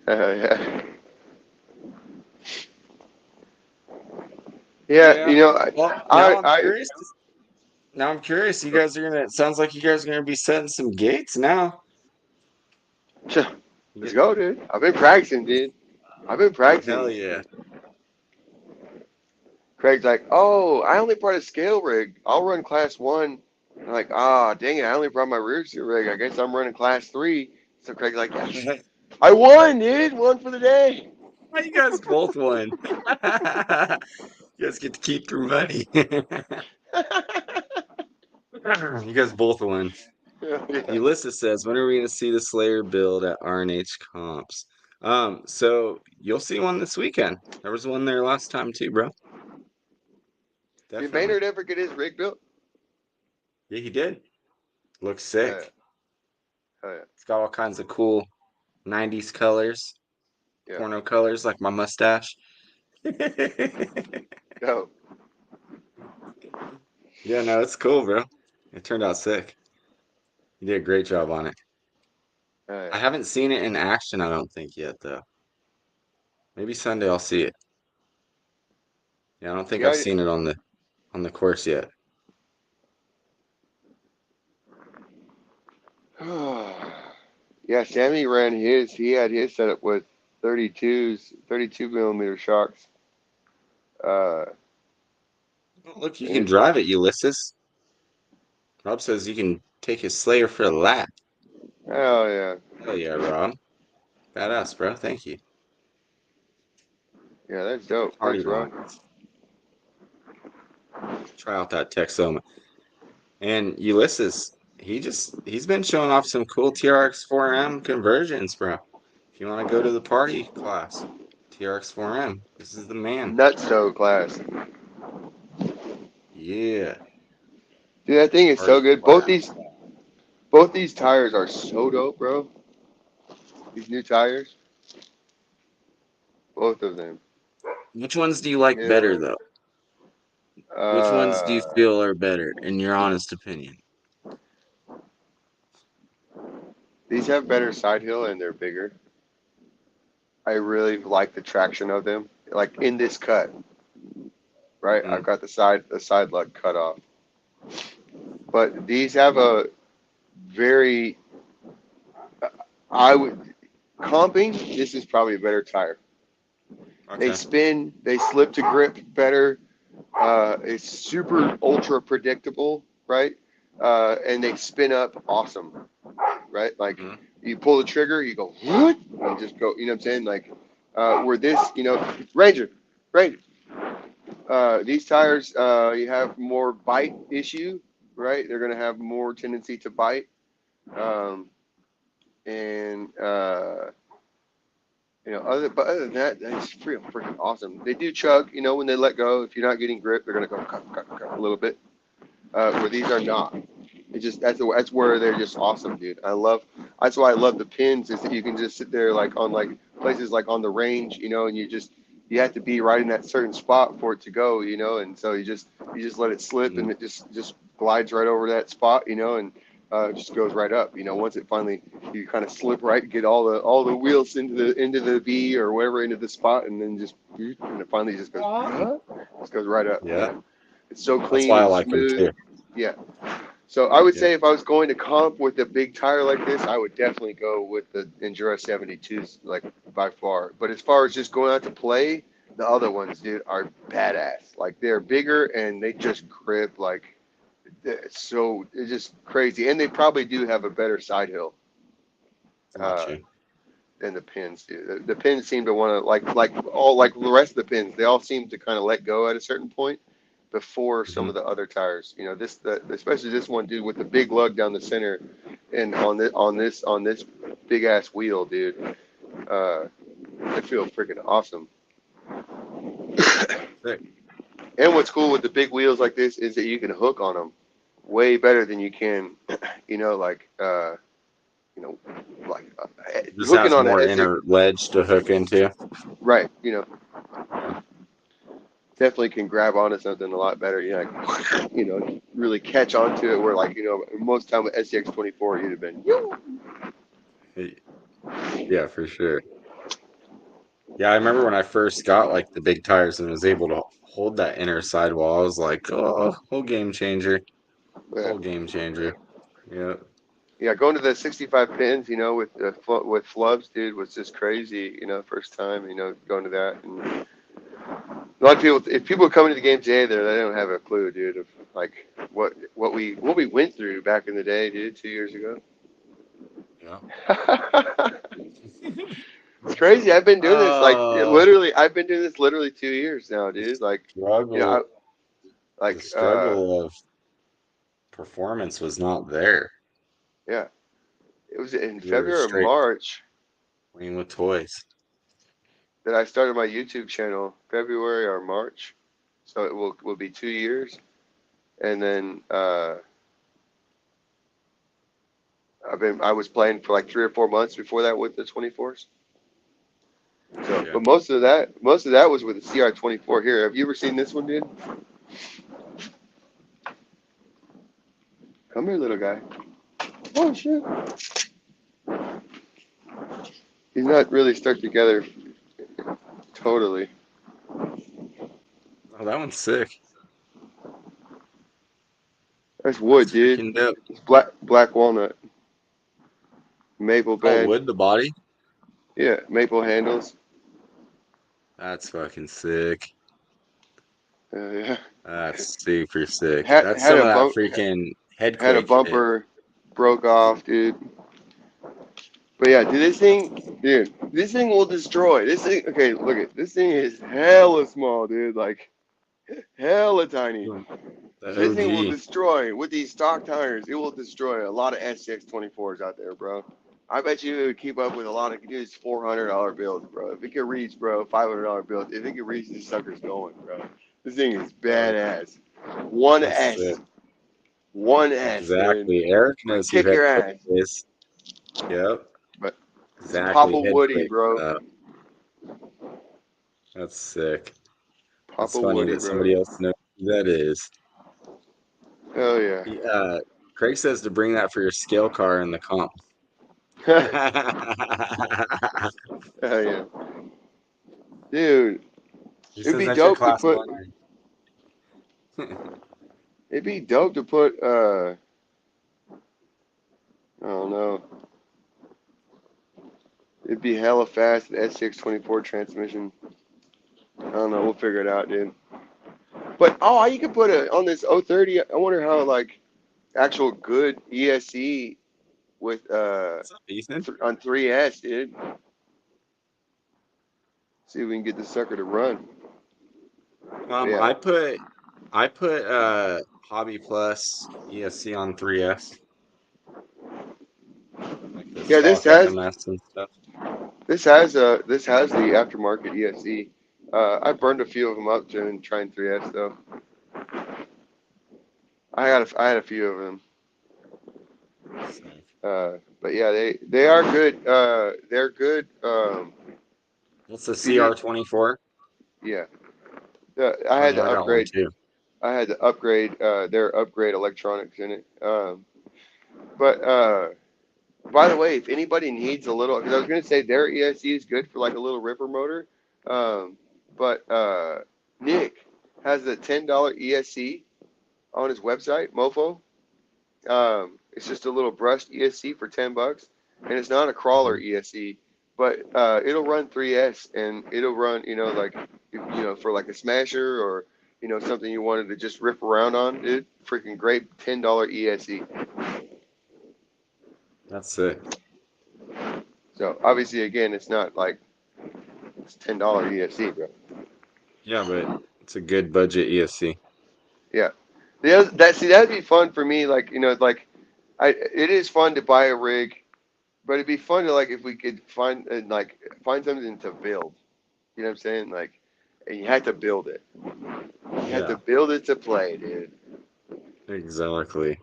Yeah. Yeah, Yeah. you know, Well, I now I'm curious. You guys are gonna. It sounds like you guys are gonna be setting some gates now. You let's get, go, dude. I've been practicing, dude. I've been hell practicing. yeah. Craig's like, oh, I only brought a scale rig. I'll run class one. I'm like, ah, dang it, I only brought my rear seat rig. I guess I'm running class three. So Craig's like, yes, I won, dude. Won for the day. You guys both won. You guys get to keep your money. You guys both won. Yeah. Ulysses says, when are we going to see the Slayer build at RNH comps? So you'll see one this weekend. There was one there last time too, bro. Did Definitely. Maynard ever get his rig built? Yeah, he did. Looks Oh, yeah. sick. Oh, yeah. It's got all kinds of cool 90s colors, Yeah. porno colors like my mustache. Dope. Yeah, no, it's cool, bro. It turned out sick. You did a great job on it. Oh, yeah. I haven't seen it in action, I don't think yet, though. Maybe Sunday I'll see it. Yeah, I don't think I've Yeah. seen it on the course yet. Yeah, Sammy ran his. He had his set up with 32s, 32 millimeter shocks. Uh, Oh, look, you and can his, drive it, Ulysses. Rob says you can take his Slayer for a lap. hell yeah. Hell yeah, Rob. Badass, bro. Thank you. Yeah, that's dope. Party Thanks, Rob. line. Try out that Texoma. And Ulysses, he's been showing off some cool TRX4M conversions, bro. If you want to go to the party class, TRX4M, this is the man. Nutso class. Yeah, Dude, that thing is so party good. class. Both these tires are so dope, bro. These new tires, both of them. Which ones do you like Yeah. better, though? Which ones do you Uh, feel are better, in your honest opinion? these have better side hill and they're bigger. I really like the traction of them. Like in this cut, right? Hmm. I've got the side lug cut off. But these have a very I would comping, this is probably a better tire. They Okay. spin, they slip to grip better. It's super ultra predictable, right? And they spin up awesome, right? Like Hmm. you pull the trigger, you go what? And just go, you know what I'm saying? Like where this, Ranger, Ranger. These tires, you have more bite issue, right? They're gonna have more tendency to bite. And other than that, that's freaking awesome. They do chug, when they let go. If you're not getting grip, they're gonna go a little bit. Where these are not. It just that's where they're just awesome, dude. That's why I love the pins is that you can just sit there like on like places like on the range, and you have to be right in that certain spot for it to go, and so you just let it slip and it just glides right over that spot, and just goes right up. Once it finally you kind of slip right, get all the wheels into the V or wherever into the spot, and then and it finally just goes right up. Yeah, It's so that's clean why I and like them smooth. too. Yeah. So I would Yeah. say if I was going to comp with a big tire like this, I would definitely go with the Endura 72s, like by far. But as far as just going out to play, the other ones, dude, are badass. Like they're bigger and they just grip like it's just crazy. And they probably do have a better side hill uh, Gotcha. than the pins do. The pins seem to want to like the rest of the pins. They all seem to kind of let go at a certain point before some Mhm. of the other tires. Especially this one, dude, with the big lug down the center, and on this big ass wheel, dude. It feels freaking awesome. Sick. And what's cool with the big wheels like this is that you can hook on them way better than you can, you know, like you know, like This hooking has on a more SX, inner ledge to hook into. right? Yeah. Definitely can grab onto something a lot better. Really catch onto it. Where most time with SCX 24, you'd have been. Yeah, for sure. Yeah, I remember when I first got like the big tires and was able to hold that inner sidewall. I was like, oh, whole game changer, Yeah, whole game changer. Yeah, yeah. Going to the 65 pins, with flubs, dude, was just crazy. First time, going to that. And a lot of people, if people are coming to the game today, they don't have a clue, dude, of like what we went through back in the day, dude, 2 years ago. yeah. It's crazy. I've been doing this Oh, I've been doing this literally 2 years now, the dude. Like, I, struggle, the like, struggle of performance was not there. yeah, it was in You were February or straight March playing with toys. that I started my YouTube channel. February or March, so it will be 2 years. And then I was playing for like 3 or 4 months before that with the 24s. So, Yeah. but most of that was with the CR 24 here. Have you ever seen this one, dude? Come here, little guy. Oh shit. He's not really stuck together totally. Oh, that one's sick. That's wood, That's dude. freaking dope. It's black walnut, maple Oh, bed. wood, the body? Yeah, maple handles. That's fucking sick. Yeah. That's super sick. Had That's had some a of that bump freaking had a headquake shit. bumper broke off, dude. But yeah, dude, this thing will destroy. This thing, okay, look at this thing is hella small, dude. Like hella tiny. The This thing will OG. destroy with these stock tires. It will destroy a lot of SCX 24s out there, bro. I bet you it would keep up with a lot of dudes $400 bills, bro. If it could reach, bro, $500 bills. If it could reach, this sucker's going, bro. This thing is Oh, badass. One that's S, sick. one S, dude. Exactly. Eric knows who Kick your headquake ass. is. Yep. But it's Exactly. Papa Woody, Headquake. bro. That's sick. That's Papa funny Woody, that bro. somebody else knows who that is. Hell yeah. He, Craig says to bring that for your scale car in the comp. Hell yeah. Dude, He it'd says be that's your dope to class put, one. it'd be dope to put, I don't know. It'd be hella fast, an SCX 24 transmission. I don't know. We'll figure it out, dude. But you could put on this 030. I wonder how like actual good ESC with What's up, Ethan? on 3S, dude. See if we can get this sucker to run. But yeah, I put Hobby Plus ESC on 3S. Yeah, stock FMS and stuff. this has the aftermarket ESC. I burned a few of them up during trying 3S though. I had a few of them. But yeah, they are good. They're good. What's the PD. CR24? Yeah, Oh yeah, I got one too. I had to upgrade their upgrade electronics in it. But by the way, if anybody needs a little, because I was gonna say their ESC is good for like a little ripper motor, but Nick has a $10 ESC on his website, Mofo. It's just a little brushed ESC for $10, and it's not a crawler ESC, but it'll run 3S and it'll run, like for like a smasher or something you wanted to just rip around on. Dude, freaking great $10 ESC. That's it. So obviously, again, it's not like it's $10 ESC, bro. Yeah, but it's a good budget ESC. Yeah, that'd be fun for me. Like it is fun to buy a rig, but it'd be fun to if we could find find something to build. You know what I'm saying? And you had to build it. You had to build it to play, dude. Exactly.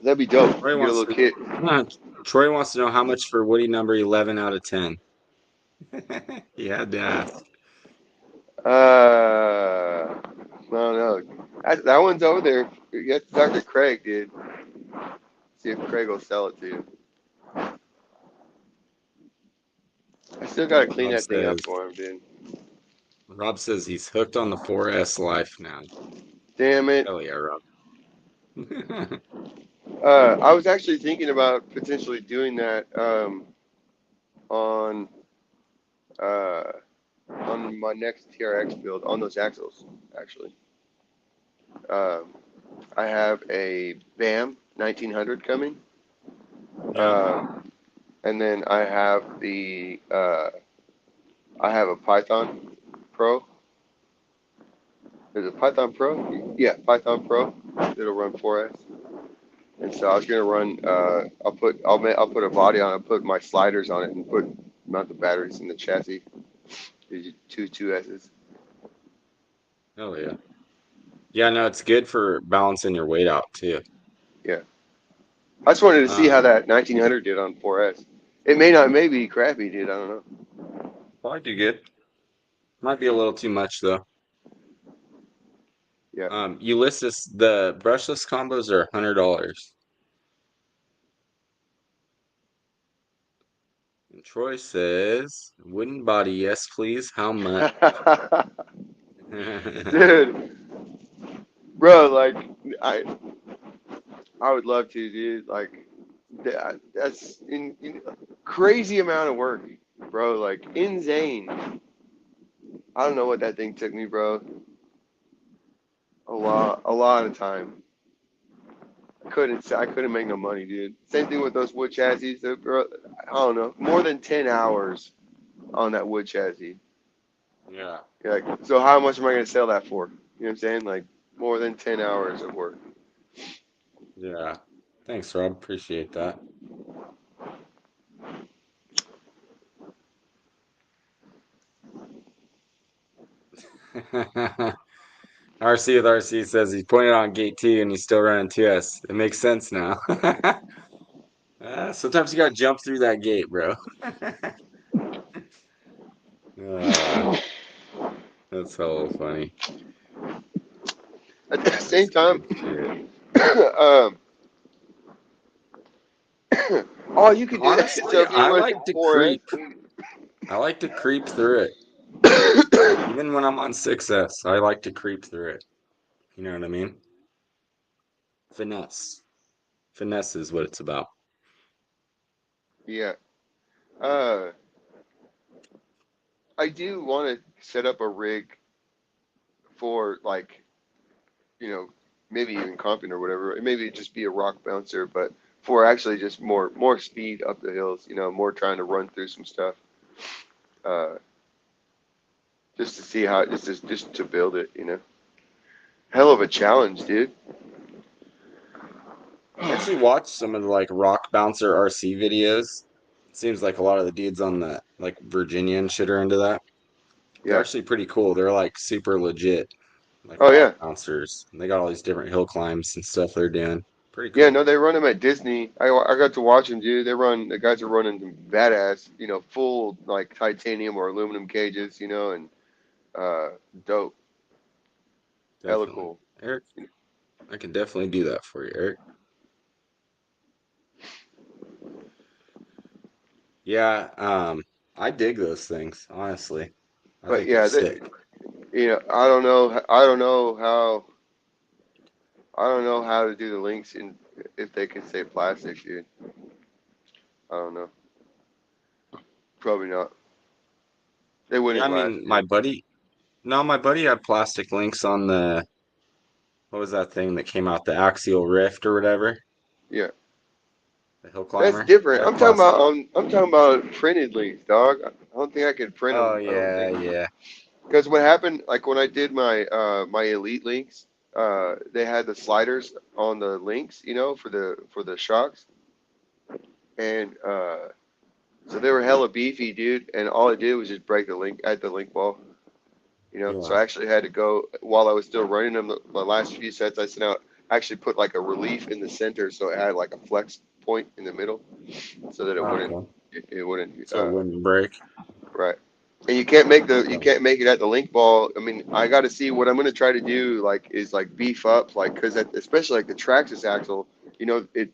That'd be dope. Troy You get a wants little kit. Troy wants to know how much for Woody number 11 out of 10. He had to ask. I don't know. That one's over there. You have to talk to Craig, dude. See if Craig will sell it to you. I still gotta clean that thing up for him, dude. Rob says he's hooked on the 4S life now. Damn it. Hell yeah, Rob. I was actually thinking about potentially doing that on my next TRX build on those axles. Actually, I have a BAM 1900 coming, and then I have I have a Python Pro. Is it Python Pro? Yeah, Python Pro. It'll run 4S. And so I was gonna run. I'll put a body on it. I'll put my sliders on it and mount the batteries in the chassis. These two S's. Hell yeah. Yeah, no, it's good for balancing your weight out too. Yeah. I just wanted to see how that 1900 did on 4S. It may be crappy, dude. I don't know. Probably do good. Might be a little too much though. Yeah. Ulysses, the brushless combos are $100. And Troy says, wooden body, yes, please. How much? Dude, bro, I would love to, dude. That's crazy amount of work, bro. Insane. I don't know what that thing took me, bro. A lot of time. I couldn't make no money, dude. Same thing with those wood chassis, bro. I don't know, more than 10 hours on that wood chassis. Yeah. So how much am I gonna sell that for? You know what I'm saying? More than 10 hours of work. Yeah. Thanks, Rob. Appreciate that. RC with RC says he's pointed on gate 2 and he's still running 2S. It makes sense now. Sometimes you gotta jump through that gate, bro. That's hella funny. At the same time, oh, you can do Honestly, that. So if you I run like to 4S, creep. I like to creep through it. Even when I'm on 6S, I like to creep through it. You know what I mean? Finesse. Finesse is what it's about. yeah. I do want to set up a rig for maybe even comping or whatever. Maybe just be a rock bouncer, but for actually just more speed up the hills. More trying to run through some stuff. Just to see how just to build it. Hell of a challenge, dude. I actually watched some of the like Rock Bouncer RC videos. It seems like a lot of the dudes on the like Virginia and shit are into that. They're Yeah. actually pretty cool. They're like super legit, like Oh rock yeah. bouncers. And they got all these different hill climbs and stuff they're doing. Pretty Yeah, cool. no, they run them at Disney. I got to watch them, dude. The guys are running some badass, full like titanium or aluminum cages, and uh, dope, hella Definitely. cool. Eric, I can definitely do that for you, Eric. Yeah, I dig those things, honestly. I But think they're yeah, sick. I don't know how to do the links and if they can say plastic, dude. I don't know. Probably not. They Yeah, I wouldn't last, mean, dude. my buddy had plastic links on the, what was that thing that came out, the Axial Rift or whatever, Yeah, the hill that's climber. He different. had plastic. I'm talking about printed links, dog. I don't think I could print Oh them. I don't yeah, think. yeah. Because what happened, like when I did my elite links, they had the sliders on the links, for the shocks, and so they were hella beefy, dude. And all I did was just break the link at the link ball, So Yeah. I actually had to go while I was still running them. The last few sets I sent out, I actually put like a relief in the center, so it had like a flex point in the middle, so that it wouldn't Okay. it wouldn't So it wouldn't break. right. And you Okay. can't make it at the link ball. I mean, I got to see what I'm going to try to do. Like, is like beef up, like because especially like the Traxxas axle,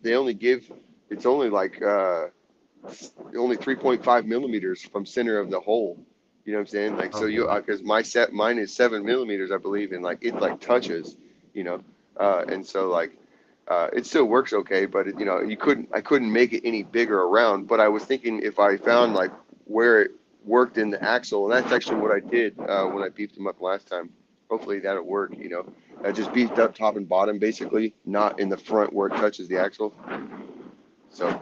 they only give it's only like only 3.5 millimeters from center of the hole. You know what I'm saying? Like, so Okay. because mine is 7 millimeters, I believe, and like it like touches, you know, and so like it still works okay, but I couldn't make it any bigger around. But I was thinking if I found like where it worked in the axle, and that's actually what I did when I beefed them up last time. Hopefully that'll work. I just beefed up top and bottom basically, not in the front where it touches the axle. So,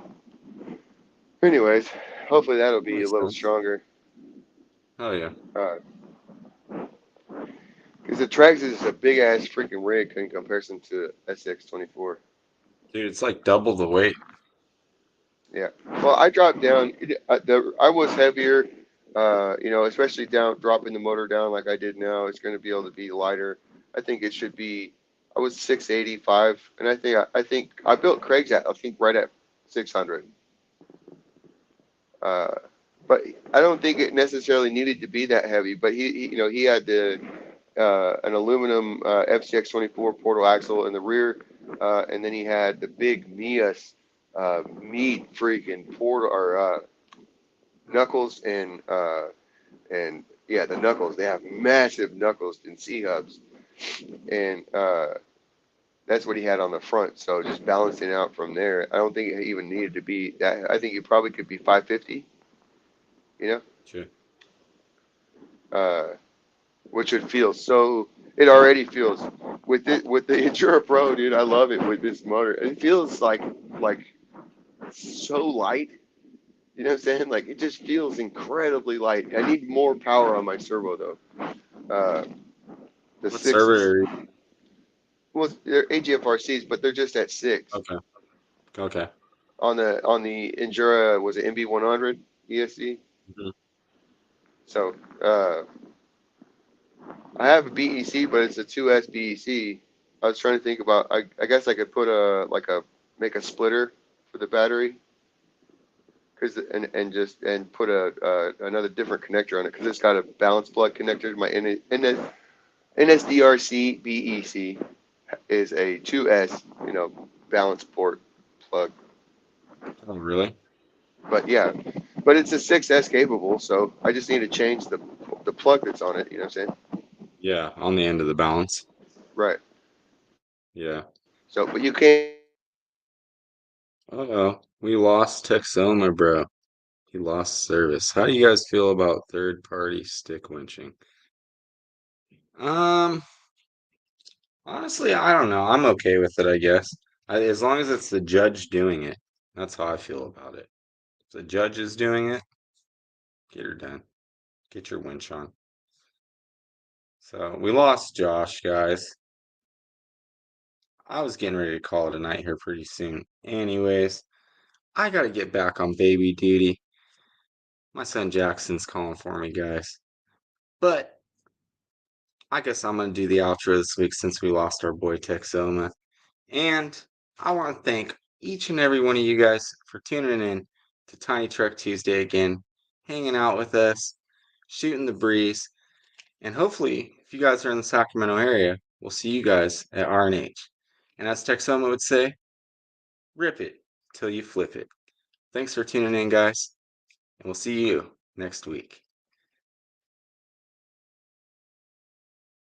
anyways, hopefully that'll That be a makes little sense. stronger. Oh yeah. Because the Trax is a big ass freaking rig in comparison to SX24. Dude, it's like double the weight. Yeah. Well, I dropped down. I was heavier, especially down dropping the motor down like I did now. It's going to be able to be lighter. I think it should be. I was 685, and I think I built Craig's at I think right at 600. Uh, but I don't think it necessarily needed to be that heavy. But he had an aluminum FCX24 portal axle in the rear, and then he had the big Mias meat freaking portal or knuckles and yeah, the knuckles. They have massive knuckles in C hubs, and that's what he had on the front. So just balancing out from there, I don't think it even needed to be that. I think it probably could be 550. You know, Sure. uh, which would feel so. It already feels with the Enduro Pro, dude. I love it with this motor. It feels like so light. You know what I'm saying? Like it just feels incredibly light. I need more power on my servo though. Uh, the What sixes, server? well, they're AGFRCs, but they're just at six. Okay. Okay. On the Endura was it MB100 ESC? Mhm. So I have a BEC, but it's a 2S BEC. I was trying to think about. I guess I could put make a splitter for the battery, and put another different connector on it because it's got a balance plug connector. My NSDRC BEC is a 2S, balance port plug. Oh, really? But yeah, but it's a 6S capable, so I just need to change the plug that's on it. You know what I'm saying? Yeah, on the end of the balance. Right. Yeah. So, but you can't. Uh-oh. We lost Texoma, bro. He lost service. How do you guys feel about third-party stick winching? Um, Honestly, I don't know. I'm okay with it, I guess. As long as it's the judge doing it. That's how I feel about it. If the judge is doing it, get her done. Get your winch on. So we lost Josh, guys. I was getting ready to call it a night here pretty soon. Anyways, I gotta get back on baby duty. My son Jackson's calling for me, guys. But I guess I'm gonna do the outro this week since we lost our boy Texoma. And I want to thank each and every one of you guys for tuning in to Tiny Truck Tuesday again, hanging out with us, shooting the breeze, and hopefully, if you guys are in the Sacramento area, we'll see you guys at R&H. And as Texoma would say, rip it till you flip it. Thanks for tuning in, guys, and we'll see you next week.